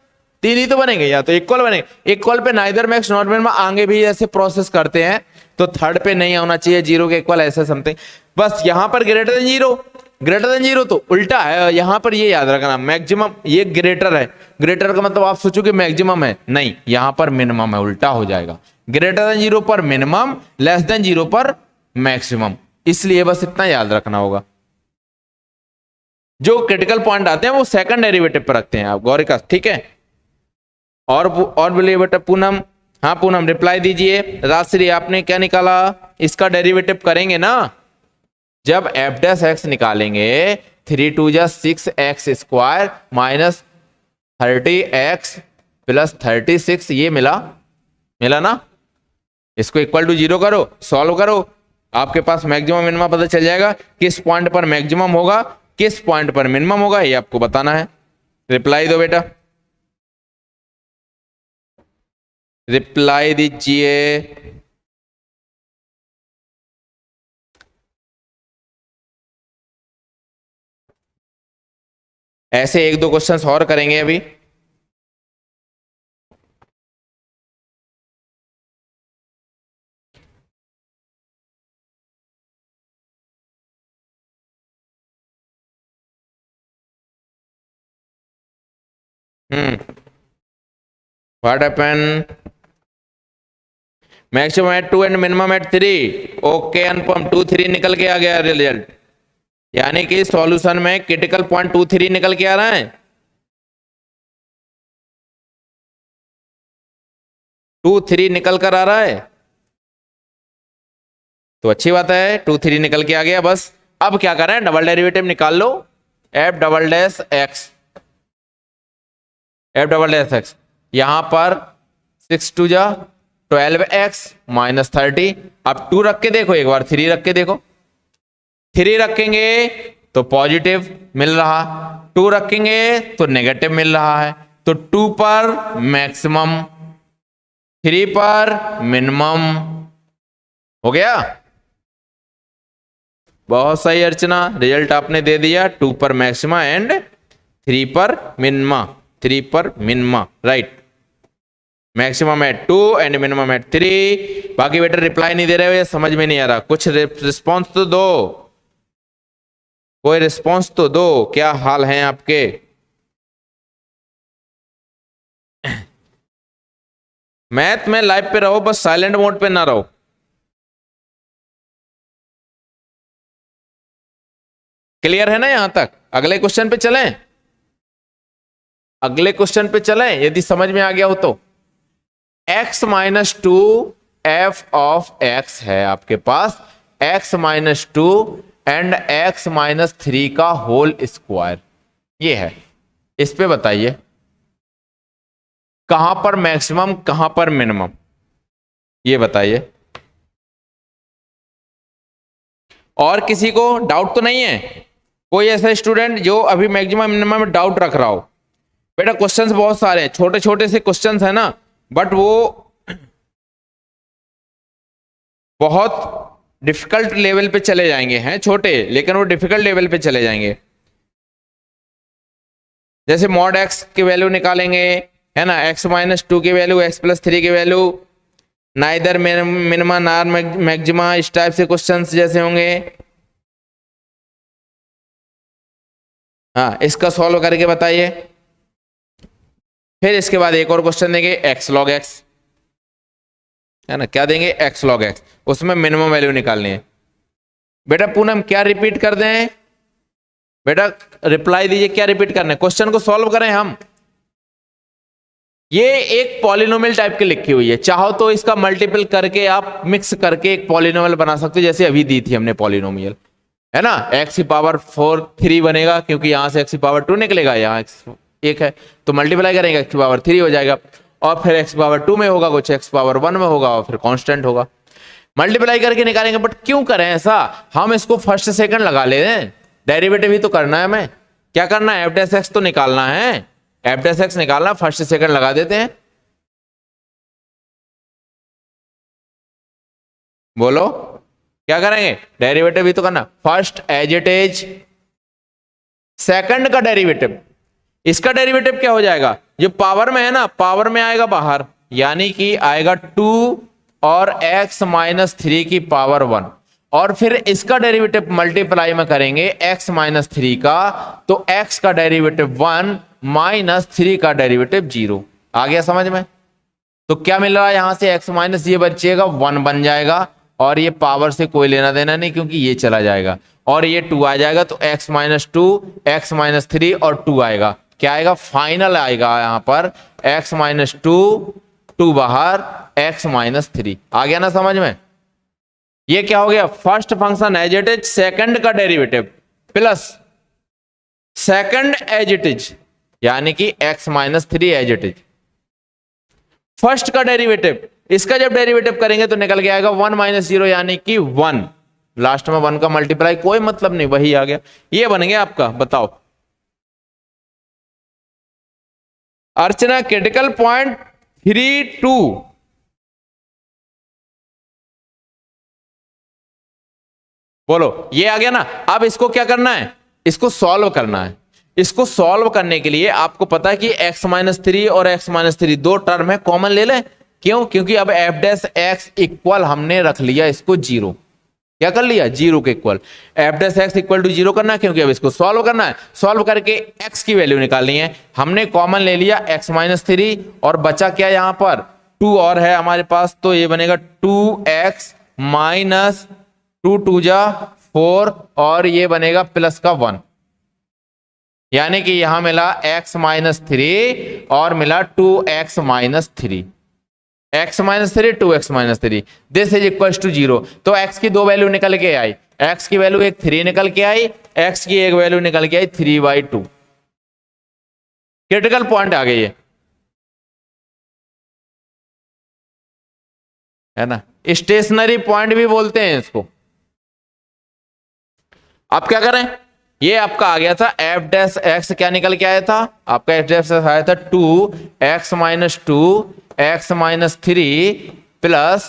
तीन ही तो बनेंगे, या तो इक्वल बनेगा, equal pay neither max not minima, आगे भी ऐसे प्रोसेस करते हैं तो थर्ड पे नहीं होना चाहिए 0 के इक्वल, ऐसे समथिंग। बस यहां पर ग्रेटर देन 0, ग्रेटर देन 0 तो उल्टा है, यहां पर ये याद रखना मैक्सिमम, ये ग्रेटर है, ग्रेटर का मतलब आप सोचो कि मैक्सिमम है, नहीं यहां पर मिनिमम है, उल्टा हो जाएगा, ग्रेटर देन 0 पर मिनिमम, लेस देन 0 पर मैक्सिमम, इसलिए बस इतना याद रखना होगा। जो क्रिटिकल पॉइंट आते हैं वो सेकंड डेरिवेटिव पर रखते हैं आप गौरिका, ठीक है। और बोलिए बेटा पूनम, हाँ पूनम रिप्लाई दीजिए। राजश्री आपने क्या निकाला, इसका डेरिवेटिव करेंगे ना, जब एफ डैश एक्स निकालेंगे 3 2 जा 6x square minus 30x plus 36, ये मिला ना, इसको इक्वल टू 0 करो, सॉल्व करो, आपके पास मैक्सिमम मिनिमम पता चल जाएगा, किस पॉइंट पर मैक्सिमम होगा किस पॉइंट पर मिनिमम होगा, ये आपको बताना है। रिप्लाई दो बेटा, रिप्लाई दीजिए। ऐसे एक दो क्वेश्चंस और करेंगे अभी। What happen, maximum at 2 and minimum at 3। Okay Anupam, 2 3 निकल के आ गया रिजल्ट, यानी कि सॉल्यूशन में क्रिटिकल पॉइंट 2 3 निकल के आ रहा है। 2 3 निकल कर आ रहा है तो अच्छी बात है, 2 3 निकल के आ गया। बस अब क्या करें, डबल डेरिवेटिव निकाल लो, F double dash X, F double dash X, यहां पर 6 2 जा 12x माइनस 30। अब 2 रख के देखो, एक बार 3 रख के देखो, 3 रखेंगे तो पॉजिटिव मिल रहा, 2 रखेंगे तो नेगेटिव मिल रहा है। तो 2 पर मैक्सिमम, 3 पर मिनिमम, हो गया। बहुत सही अर्चना, रिजल्ट आपने दे दिया, 2 पर मैक्सिमा एंड 3 पर मिनिमा, 3 पर minima, right. Maximum at 2 and minimum at 3। बाकी बेटा रिप्लाई नहीं दे रहे हो, ये समझ में नहीं आ रहा, कुछ रिस्पॉन्स तो दो, कोई रिस्पॉन्स तो दो, क्या हाल है आपके। मैथ में लाइव पे रहो, बस साइलेंट मोड पे ना रहो। क्लियर है ना यहां तक? अगले क्वेश्चन पे चलें, अगले क्वेश्चन पे चलें, यदि समझ में आ गया हो तो। x minus 2 F of x है आपके पास, x माइनस 2 एंड x माइनस 3 का होल स्क्वायर, ये है। इस पे बताइए कहां पर मैक्सिमम कहां पर मिनिमम, ये बताइए। और किसी को डाउट तो नहीं है? कोई ऐसा स्टूडेंट जो अभी मैक्सिमम मिनिमम में डाउट रख रहा हो? बेटा क्वेश्चंस बहुत सारे हैं, छोटे छोटे से क्वेश्चंस है ना, बट वो बहुत डिफिकल्ट लेवल पे चले जाएंगे, हैं छोटे लेकिन वो डिफिकल्ट लेवल पे चले जाएंगे। जैसे मॉड एक्स की वैल्यू निकालेंगे, है ना, x माइनस 2 की वैल्यू, x प्लस 3 की वैल्यू, नाइदर मिनिमा नार मैक्सिमा, इस टाइप से क्वेश्चंस जैसे होंगे। हाँ, इसका सॉल्व करके बताइए। फिर इसके बाद एक और क्वेश्चन देंगे x log x, है ना, क्या देंगे, x log x, उसमें मिनिमम वैल्यू निकालनी है। बेटा पूनम क्या रिपीट कर दें? बेटा रिप्लाई दीजिए, क्या रिपीट करना है, क्वेश्चन को सॉल्व करें हम। ये एक पॉलिनोमियल टाइप की लिखी हुई है, चाहो तो इसका मल्टीपल करके आप मिक्स करके एक पॉलिनोमियल बना सकते हो, जैसे अभी दी थी हमने पॉलिनोमियल, है ना। x की पावर 4 3 बनेगा, क्योंकि यहां से x की पावर 2 निकलेगा, यहाँ x 1 है तो मल्टीप्लाई करेंगे, x की पावर 3 हो जाएगा, और फिर x पावर 2 में होगा कुछ, x पावर 1 में होगा, और फिर कांस्टेंट होगा, मल्टीप्लाई करके निकालेंगे। बट क्यों करें ऐसा, हम इसको फर्स्ट सेकंड लगा ले रहे हैं, डेरिवेटिव ही तो करना है हमें। क्या करना है, एफ डैश एक्स तो निकालना है, एफ डैश एक्स निकालना, फर्स्ट सेकंड लगा देते हैं। बोलो क्या करेंगे, डेरिवेटिव ही तो करना, first as it is, second का डेरिवेटिव, इसका डेरिवेटिव क्या हो जाएगा, जो पावर में है ना, पावर में आएगा बाहर, यानी कि आएगा 2 और x माइनस 3 की पावर 1, और फिर इसका डेरिवेटिव मल्टीप्लाई में करेंगे x माइनस 3 का, तो x का डेरिवेटिव 1 माइनस 3 का डेरिवेटिव 0। आ गया समझ में? तो क्या मिल रहा है यहां से, x माइनस ये बचेगा 1 बन जाएगा, और ये पावर से कोई लेना देना नहीं क्योंकि ये चला जाएगा, और ये 2 आ जाएगा, तो x माइनस 2, x माइनस 3 और 2 आएगा, क्या आएगा, फाइनल आएगा यहां पर x माइनस 2, 2 बाहर, x माइनस 3। आ गया ना समझ में? ये क्या हो गया, first function as it is, second का derivative plus second as it is, यानी कि x माइनस 3 एज इट इज, फर्स्ट का डेरिवेटिव, इसका जब डेरिवेटिव करेंगे तो निकल के आएगा 1 माइनस 0, यानी कि 1, लास्ट में 1 का मल्टीप्लाई, कोई मतलब नहीं, वही आ गया, ये बन गया आपका। बताओ अर्चना, क्रिटिकल पॉइंट 3 2, बोलो ये आ गया ना। अब इसको क्या करना है, इसको सॉल्व करना है। इसको सॉल्व करने के लिए आपको पता है कि x माइनस 3 और x माइनस 3 दो टर्म है, कॉमन ले लें। क्यों? क्योंकि अब f डैश x इक्वल हमने रख लिया इसको 0, क्या कर लिया, जीरो के equal. F dash x equal to zero करना है, क्योंकि अब इसको सॉल्व करना है। सॉल्व करके एक्स की वैल्यू निकालनी है। हमने कॉमन ले लिया एक्स माइनस थ्री, और बचा क्या यहां पर, टू और है हमारे पास, तो ये बनेगा two x minus two two जा फोर, और ये बनेगा प्लस का वन, यानी कि यहां मिला x माइनस थ्री और मिला two x minus three, x minus three two x minus three, this is equal to zero. तो x की दो वैल्यू निकल के आई, x की वैल्यू एक थ्री निकल के आई, x की एक वैल्यू निकल के आई three by two. Critical point आ गई है ना, स्टेशनरी पॉइंट भी बोलते हैं इसको। आप क्या करें, ये आपका आ गया था एफ डैश एक्स, क्या निकल के आया था आपका, एफ डैश आया था two x minus two x minus three plus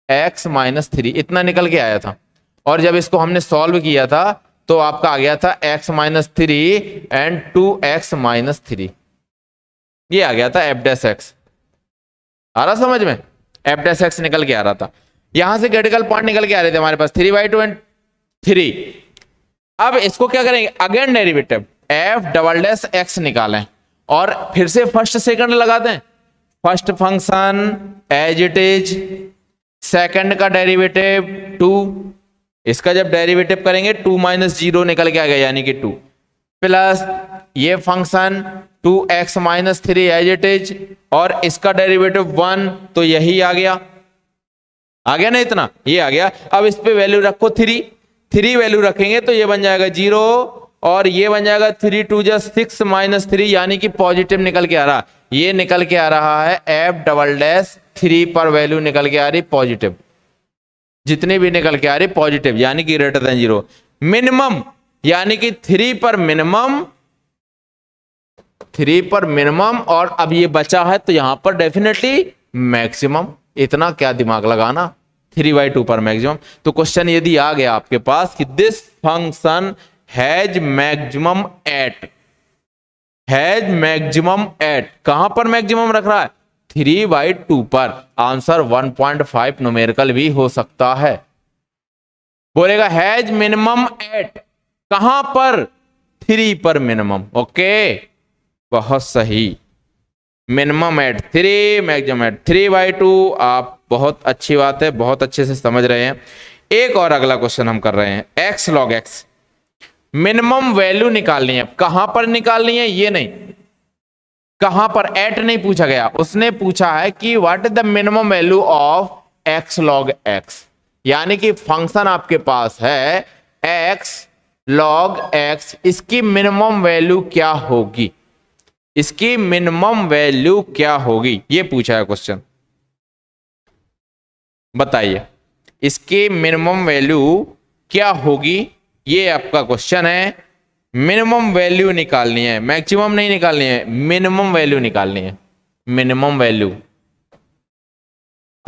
x minus three, इतना निकल के आया था। और जब इसको हमने सॉल्व किया था तो आपका आ गया था x minus three and two x minus three, ये आ गया था एफ डैश एक्स। आ रहा समझ में, एफ डैश एक्स निकल के आ रहा था। यहां से क्रिटिकल पॉइंट निकल के आ रहे थे हमारे पास three by two and three. अब इसको क्या करेंगे, again derivative f double dash x निकालें और फिर से फर्स्ट सेकंड लगा दें। First function as it is, second का डेरिवेटिव टू, इसका जब डेरिवेटिव करेंगे टू माइनस जीरो निकल के आ गया यानी कि टू, प्लस ये function two x minus three as it is, और इसका डेरिवेटिव वन, तो यही आ गया ना इतना, ये आ गया। अब इस पे वैल्यू रखो थ्री, थ्री वैल्यू रखेंगे तो ये बन जाएगा जीरो, और ये बन जाएगा थ्री टू जा सिक्स माइनस थ्री, यानी कि पॉजिटिव निकल के आ रहा, ये निकल के आ रहा है एफ डबल डैश थ्री पर वैल्यू निकल के आ रही पॉजिटिव, जितने भी निकल के आ रही पॉजिटिव, यानी कि ग्रेटर देन जीरो। मिनिमम यानी कि थ्री पर मिनिमम, थ्री पर मिनिमम, और अब ये बचा है तो यहां पर डेफिनेटली मैक्सिमम। इतना क्या दिमाग लगाना, थ्री बाई टू पर मैक्सिमम। तो क्वेश्चन यदि आ गया आपके पास कि this function has maximum at, has maximum at, कहां पर मैक्सिमम रख रहा है, थ्री बाई टू पर, आंसर 1.5 न्यूमेरिकल भी हो सकता है। बोलेगा हैज मिनिमम एट, कहां पर, थ्री पर मिनिमम, ओके बहुत सही, minimum at three, maximum at three by two. आप बहुत अच्छी बात है, बहुत अच्छे से समझ रहे हैं। एक और अगला क्वेश्चन हम कर रहे हैं, x log x, minimum value निकालनी है। कहां पर निकालनी है, ये नहीं, कहां पर, एट नहीं पूछा गया, उसने पूछा है कि what is the minimum value of x log x, यानी कि फंक्शन आपके पास है एक्स लॉग एक्स, इसकी मिनिमम वैल्यू क्या होगी, इसकी मिनिमम वैल्यू क्या होगी, ये पूछा है क्वेश्चन। बताइए इसकी मिनिमम वैल्यू क्या होगी, ये आपका क्वेश्चन है। मिनिमम वैल्यू निकालनी है, मैक्सिमम नहीं निकालनी है, मिनिमम वैल्यू निकालनी है, मिनिमम वैल्यू।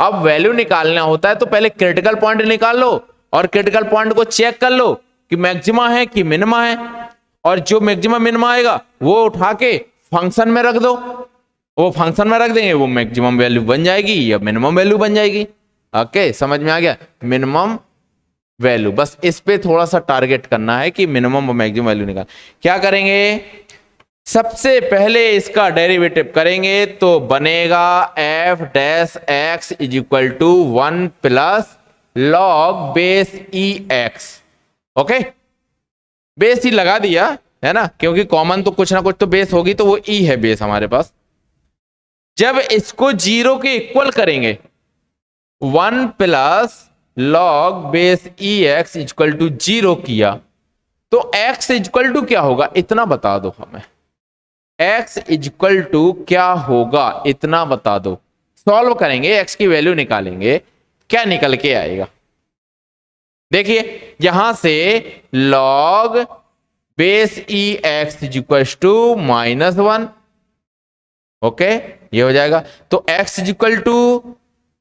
अब वैल्यू निकालना होता है तो पहले क्रिटिकल पॉइंट निकाल लो और क्रिटिकल पॉइंट को चेक कर लो कि मैक्सिमा है कि मिनिमा है, और जो मैक्सिमम मिनिमा आएगा वो उठा के फंक्शन में रख दो, वो फंक्शन में रख देंगे, वो मैक्सिमम वैल्यू बन जाएगी या मिनिमम वैल्यू बन जाएगी। ओके समझ में आ गया, मिनिमम वैल्यू, बस इस पे थोड़ा सा टारगेट करना है कि मिनिमम और मैक्सिमम वैल्यू निकाल। क्या करेंगे, सबसे पहले इसका डेरिवेटिव करेंगे तो बनेगा f dash x is equal to one plus log base e x. Okay base ही लगा दिया है ना, क्योंकि कॉमन तो कुछ ना कुछ तो बेस होगी, तो वो ई है बेस हमारे पास। जब इसको जीरो के इक्वल करेंगे, one plus log base e x equal to zero किया, तो एक्स इक्वल टू क्या होगा इतना बता दो हमें, एक्स इक्वल टू क्या होगा इतना बता दो। सॉल्व करेंगे, एक्स की वैल्यू निकालेंगे, क्या निकल के आएगा। देखिए यहां से log base e x equal to minus one, okay ये हो जाएगा। तो x equal to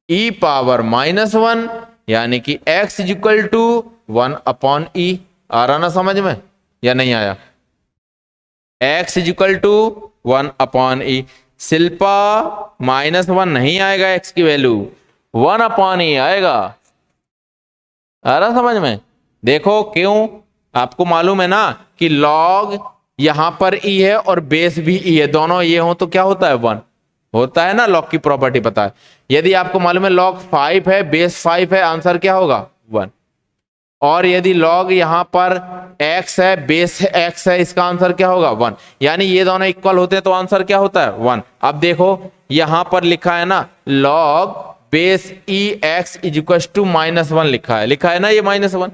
e power minus one, यानी कि x equal to one upon e. आ रहा ना समझ में या नहीं आया, x equal to one upon e. Shilpa minus one नहीं आएगा, एक्स की वैल्यू वन अपॉन ई आएगा। आ रहा समझ में? देखो क्यों, आपको मालूम है ना कि लॉग यहां पर ई है और बेस भी ई है, दोनों ये हो तो क्या होता है 1 होता है ना, लॉग की प्रॉपर्टी पता है। यदि आपको मालूम है लॉग 5 है बेस 5 है, आंसर क्या होगा 1। और यदि लॉग यहां पर x है बेस x है, इसका आंसर क्या होगा 1। यानी ये दोनों इक्वल होते हैं तो आंसर क्या होता है 1। अब देखो यहां पर लिखा है ना log base e x is equal to -1 लिखा है ना ये -1।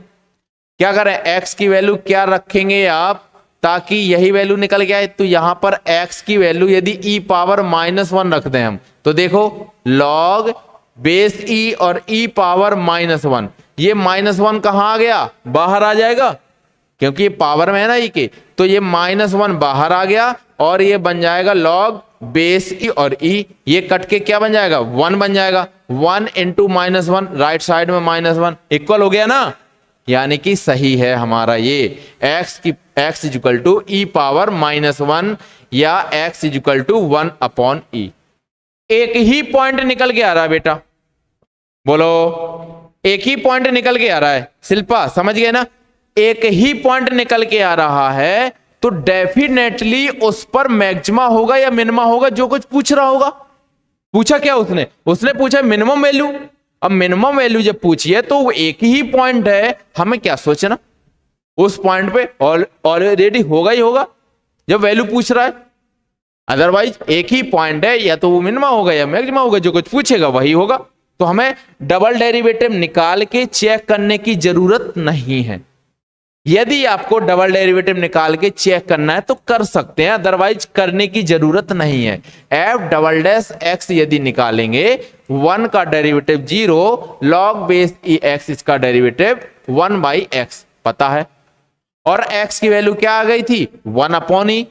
क्या करें, x की वैल्यू क्या रखेंगे आप ताकि यही वैल्यू निकल के आए, तो यहां पर x की वैल्यू यदि e पावर -1 रख दें हम, तो देखो log बेस e और e पावर -1, ये -1 कहां आ गया, बाहर आ जाएगा क्योंकि ये पावर में है ना e के, तो ये -1 बाहर आ गया और ये बन जाएगा log बेस e और e, ये कट के क्या बन जाएगा 1 बन जाएगा। 1 इंटू -1 राइट साइड में -1 इक्वल हो गया ना, यानी कि सही है हमारा ये x is equal to e power -1 या x is equal to 1 upon e. एक ही पॉइंट निकल के आ रहा है बेटा, बोलो एक ही पॉइंट निकल के आ रहा है। शिल्पा समझ गए ना, एक ही पॉइंट निकल के आ रहा है तो डेफिनेटली उस पर मैक्सिमा होगा या मिनिमा होगा, जो कुछ पूछ रहा होगा। पूछा क्या उसने पूछा मिनिमम वैल्यू। अब मिनिमम वैल्यू जब पूछी है तो वो एक ही पॉइंट है, हमें क्या सोचना, उस पॉइंट पे ऑलरेडी होगा ही होगा जब वैल्यू पूछ रहा है। अदरवाइज एक ही पॉइंट है, या तो वो मिनिमा होगा या मैक्सिमा होगा, जो कुछ पूछेगा वही होगा। तो हमें डबल डेरिवेटिव निकाल के चेक करने की जरूरत नहीं है। यदि आपको डबल डेरिवेटिव निकाल के चेक करना है तो कर सकते हैं, अदरवाइज करने की जरूरत नहीं है। एफ डबल डैश एक्स यदि निकालेंगे 1 का derivative 0, log base e x इसका डेरिवेटिव 1 बाई एक्स पता है, और x की वैल्यू क्या आ गई थी 1 अपॉन ई,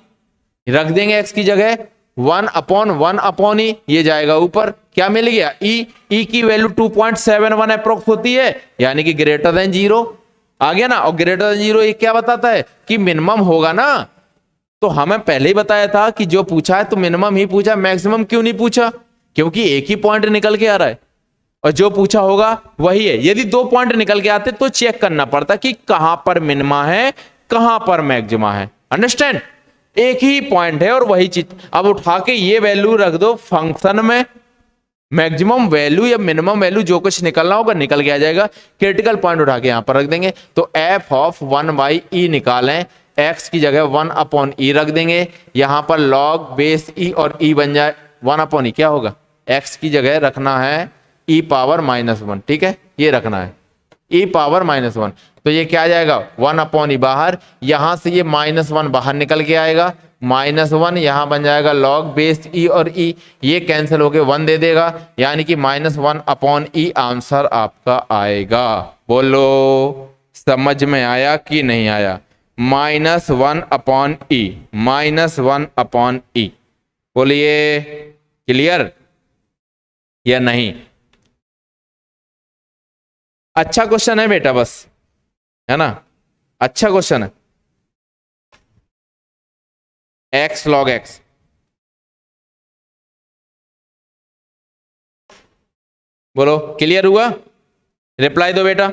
रख देंगे x की जगह 1 अपॉन ई, ये जाएगा ऊपर, क्या मिल गया ई की वैल्यू 2.71 अप्रोक्स होती है, यानी कि ग्रेटर देन 0 आ गया ना। और ग्रेटर देन 0 ये क्या बताता है कि मिनिमम होगा ना, तो हमें पहले ही बताया था कि जो पूछा है तो मिनिमम ही पूछा, मैक्सिमम क्यों नहीं पूछा, क्योंकि एक ही पॉइंट निकल के आ रहा है और जो पूछा होगा वही है। यदि 2 पॉइंट निकल के आते तो चेक करना पड़ता कि कहां पर मिनिमा है कहां पर मैक्सिमा है। अंडरस्टैंड, एक ही पॉइंट है और वही चीज। अब उठा के ये वैल्यू रख दो फंक्शन में, मैक्सिमम वैल्यू या मिनिमम वैल्यू जो कुछ निकलना होगा निकल के आ जाएगा। क्रिटिकल पॉइंट उठा के यहां पर रख देंगे, तो एफ ऑफ 1 बाई ई निकालें, एक्स की जगह 1 अपॉन ई रख देंगे, यहां पर लॉग बेस ई और ई बन जाए 1 अपॉन ई, क्या होगा एक्स की जगह रखना है ई पावर -1, ठीक है ये रखना है ई पावर -1, तो ये क्या आ जाएगा 1 अपॉन ई बाहर, यहां से ये -1 बाहर निकल के आएगा, -1 यहां बन जाएगा लॉग बेस ई और ई, ये कैंसिल होके 1 दे देगा, यानी कि -1 अपॉन ई आंसर आपका आएगा। बोलो समझ में आया कि नहीं आया? -1 अपॉन ई, -1 अपॉन ई, बोलिए क्लियर या नहीं? अच्छा क्वेश्चन है बेटा, बस है ना, अच्छा क्वेश्चन है। x log x, बोलो क्लियर हुआ? रिप्लाई दो बेटा,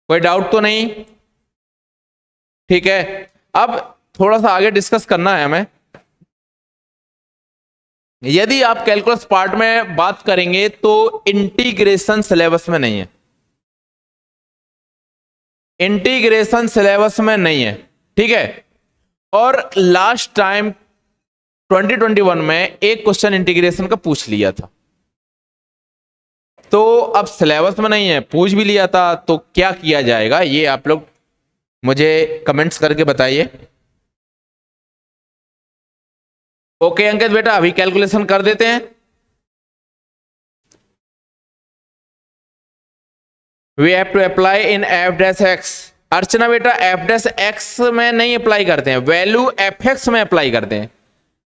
कोई डाउट तो नहीं? ठीक है, अब थोड़ा सा आगे डिस्कस करना है हमें। यदि आप कैलकुलस पार्ट में बात करेंगे तो इंटीग्रेशन सिलेबस में नहीं है, इंटीग्रेशन सिलेबस में नहीं है, ठीक है। और लास्ट टाइम 2021 में एक क्वेश्चन इंटीग्रेशन का पूछ लिया था, तो अब सिलेबस में नहीं है, पूछ भी लिया था, तो क्या किया जाएगा ये आप लोग मुझे कमेंट्स करके बताइए। ओके अंकित बेटा, अभी कैलकुलेशन कर देते हैं। We have to apply in f dash x. Archana बेटा एफ डैश एक्स में नहीं अप्लाई करते हैं, वैल्यू एफ एक्स में अप्लाई करते हैं।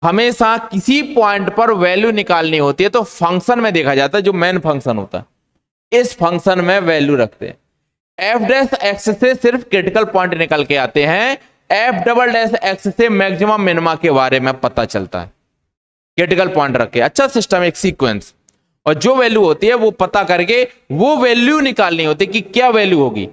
हमेशा किसी पॉइंट पर वैल्यू निकालनी होती है तो फंक्शन में देखा जाता है, जो मेन फंक्शन होता है, इस फंक्शन में वैल्यू रखते हैं। एफ डैश एक्स से सिर्फ क्रिटिकल पॉइंट निकल के आते हैं, एफ डबल डैश एक्स से मैक्सिमम मिनिमा के बारे में पता चलता है, क्रिटिकल पॉइंट रख के। अच्छा सिस्टम, एक सीक्वेंस और जो वैल्यू होती है वो पता करके वो वैल्यू निकालनी होती है कि क्या वैल्यू होगी,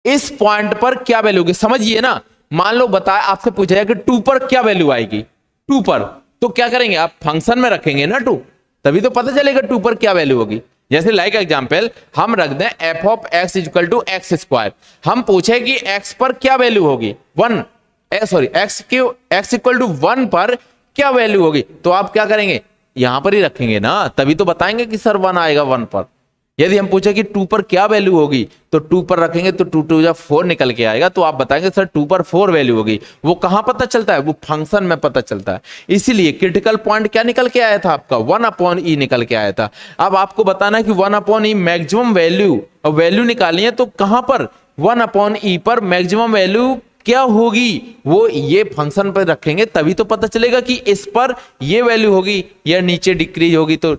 इस पॉइंट पर क्या वैल्यू होगी। समझिए ना, मान लो बताए आपसे पूछा जाए कि 2 पर क्या वैल्यू आएगी, 2 पर, तो क्या करेंगे आप, फंक्शन में रखेंगे ना 2, तभी तो पता चलेगा 2 पर क्या वैल्यू होगी। जैसे लाइक एग्जांपल हम रख दें f of x equal to x square, हम पूछे कि x पर क्या वैल्यू होगी, 1, सॉरी x इक्वल टू 1 पर क्या वैल्यू होगी, तो आप क्या करेंगे, यहां पर ही रखेंगे ना, तभी तो बताएंगे कि सर 1 आएगा 1 पर। यदि हम पूछे कि 2 पर क्या वैल्यू होगी, तो 2 पर रखेंगे तो 2 2 4 निकल के आएगा, तो आप बताएंगे सर 2 पर 4 वैल्यू होगी। वो कहां पता चलता है, वो फंक्शन में पता चलता है। इसीलिए क्रिटिकल पॉइंट क्या निकल के आया था आपका, 1 अपॉन ई निकल के आया था। अब आपको बताना है कि 1 अपॉन ई मैक्सिमम वैल्यू, और वैल्यू निकालनी है तो कहां पर, 1 अपॉन ई पर मैक्सिमम वैल्यू क्या होगी, वो ये फंक्शन पर रखेंगे तभी तो पता चलेगा कि इस पर ये वैल्यू होगी या नीचे डिक्रीज होगी तो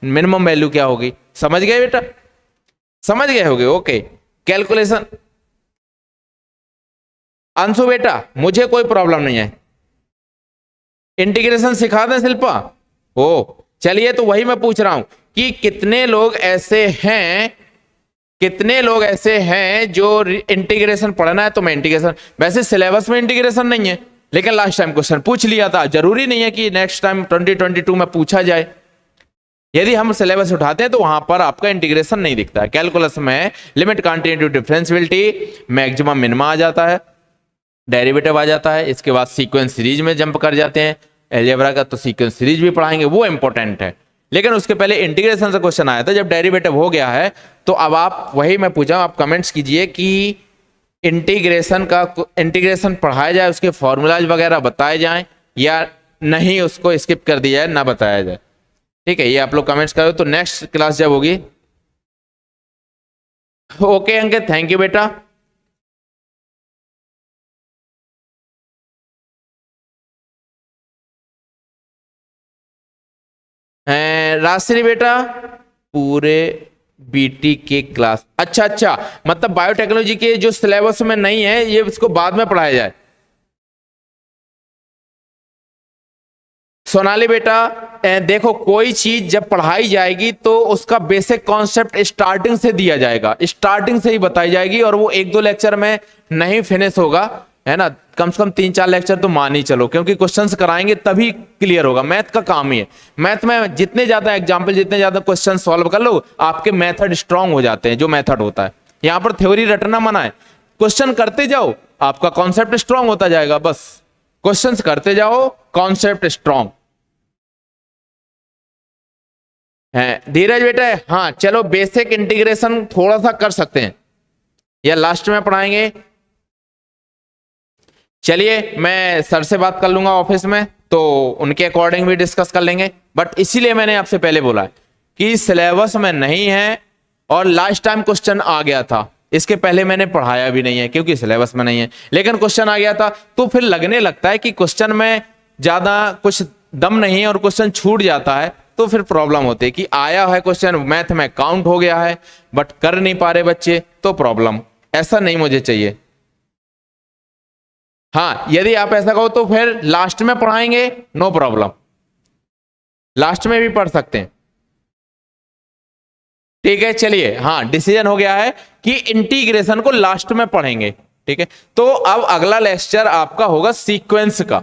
मिनिमम वैल्यू क्या होगी। समझ गए बेटा, समझ गए होगे, ओके। कैलकुलेशन अंशु बेटा मुझे कोई प्रॉब्लम नहीं है, इंटीग्रेशन सिखा दें शिल्पा, ओ चलिए, तो वही मैं पूछ रहा हूं कि कितने लोग ऐसे हैं, कितने लोग ऐसे हैं जो इंटीग्रेशन पढ़ना है, तो मैं इंटीग्रेशन, वैसे सिलेबस में इंटीग्रेशन नहीं है, लेकिन लास्ट टाइम क्वेश्चन पूछ लिया था, जरूरी नहीं है कि नेक्स्ट टाइम 2022 में पूछा जाए। यदि हम सिलेबस उठाते हैं तो वहां पर आपका इंटीग्रेशन नहीं दिखता है। कैलकुलस में limit, continuity, differentiability, maximum minima आ जाता है, डेरिवेटिव आ जाता है, इसके बाद सीक्वेंस सीरीज में जंप कर जाते हैं। अलजेब्रा का तो सीक्वेंस सीरीज भी पढ़ाएंगे, वो इंपॉर्टेंट है, लेकिन उसके पहले इंटीग्रेशन से क्वेश्चन आया था। जब डेरिवेटिव हो गया है तो अब आप, वही मैं पूछा, आप कमेंट्स कीजिए कि इंटीग्रेशन पढ़ाया जाए, उसके फॉर्मूलाज वगैरह बताए जाएं या नहीं, उसको स्किप कर दिया जाए, ना बताया जाए। ठीक है, ये आप लोग कमेंट्स करो, तो नेक्स्ट क्लास जब होगी। ओके अंकित, थैंक यू बेटा। राजश्री बेटा पूरे बीटी के क्लास, अच्छा अच्छा, मतलब बायोटेक्नोलॉजी के जो सिलेबस में नहीं है ये इसको बाद में पढ़ाया जाए। सोनाली बेटा देखो, कोई चीज जब पढ़ाई जाएगी तो उसका बेसिक कॉन्सेप्ट स्टार्टिंग से दिया जाएगा, स्टार्टिंग से ही बताई जाएगी, और वो 1-2 लेक्चर में नहीं फिनिश होगा, है ना, कम से कम 3-4 लेक्चर तो मान ही चलो, क्योंकि क्वेश्चंस कराएंगे तभी क्लियर होगा। मैथ का काम ही है, मैथ में जितने ज्यादा एग्जाम्पल, जितने ज्यादा क्वेश्चन सॉल्व कर लो, आपके मेथड स्ट्रांग हो जाते हैं। जो मेथड होता है, यहां पर थ्योरी रटना मना है, क्वेश्चन करते जाओ, आपका कॉन्सेप्ट स्ट्रांग होता जाएगा, बस क्वेश्चंस करते जाओ, कॉन्सेप्ट स्ट्रांग है। धीरज बेटा हाँ चलो, बेसिक इंटीग्रेशन थोड़ा सा कर सकते हैं, या लास्ट में पढ़ाएंगे। चलिए मैं सर से बात कर लूंगा ऑफिस में, तो उनके अकॉर्डिंग भी डिस्कस कर लेंगे, बट इसीलिए मैंने आपसे पहले बोला कि सिलेबस में नहीं है, और लास्ट टाइम क्वेश्चन आ गया था, इसके पहले मैंने पढ़ाया भी नहीं है क्योंकि सिलेबस में नहीं है, लेकिन क्वेश्चन आ गया था, तो फिर लगने लगता है कि क्वेश्चन में ज्यादा कुछ दम नहीं है और क्वेश्चन छूट जाता है, तो फिर प्रॉब्लम होती है कि आया है क्वेश्चन, मैथ में काउंट हो गया है बट कर नहीं पा रहे बच्चे, तो प्रॉब्लम, ऐसा नहीं मुझे चाहिए। हाँ यदि आप ऐसा कहो तो फिर लास्ट में पढ़ाएंगे, नो प्रॉब्लम, लास्ट में भी पढ़ सकते हैं। ठीक है चलिए, हाँ डिसीजन हो गया है कि इंटीग्रेशन को लास्ट में पढ़ेंगे। ठीक है, तो अब अगला लेक्चर आपका होगा सीक्वेंस का,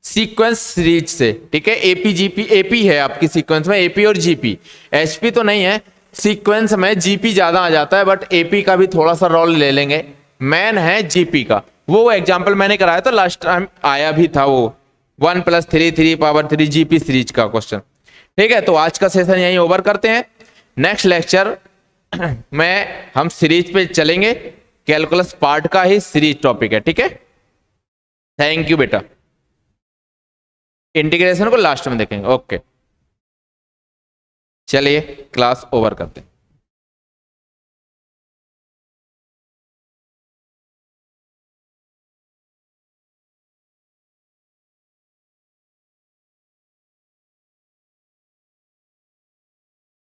सीक्वेंस सीरीज से। ठीक है, एपी जीपी, एपी है आपकी सीक्वेंस में, एपी और जीपी, एचपी तो नहीं है, सीक्वेंस में जीपी ज्यादा आ जाता है, बट एपी का भी थोड़ा सा रोल ले लेंगे, मेन है जीपी का। वो एग्जाम्पल मैंने कराया था लास्ट टाइम, आया भी था वो 1 + 3 3 पावर 3 जीपी सीरीज का क्वेश्चन। ठीक है, तो आज का सेशन यहीं ओवर करते हैं, नेक्स्ट लेक्चर में हम सीरीज पे चलेंगे, कैलकुलस पार्ट का ही सीरीज टॉपिक है। ठीक है, थैंक यू बेटा, इंटीग्रेशन को लास्ट में देखेंगे। ओके चलिए क्लास ओवर करते हैं।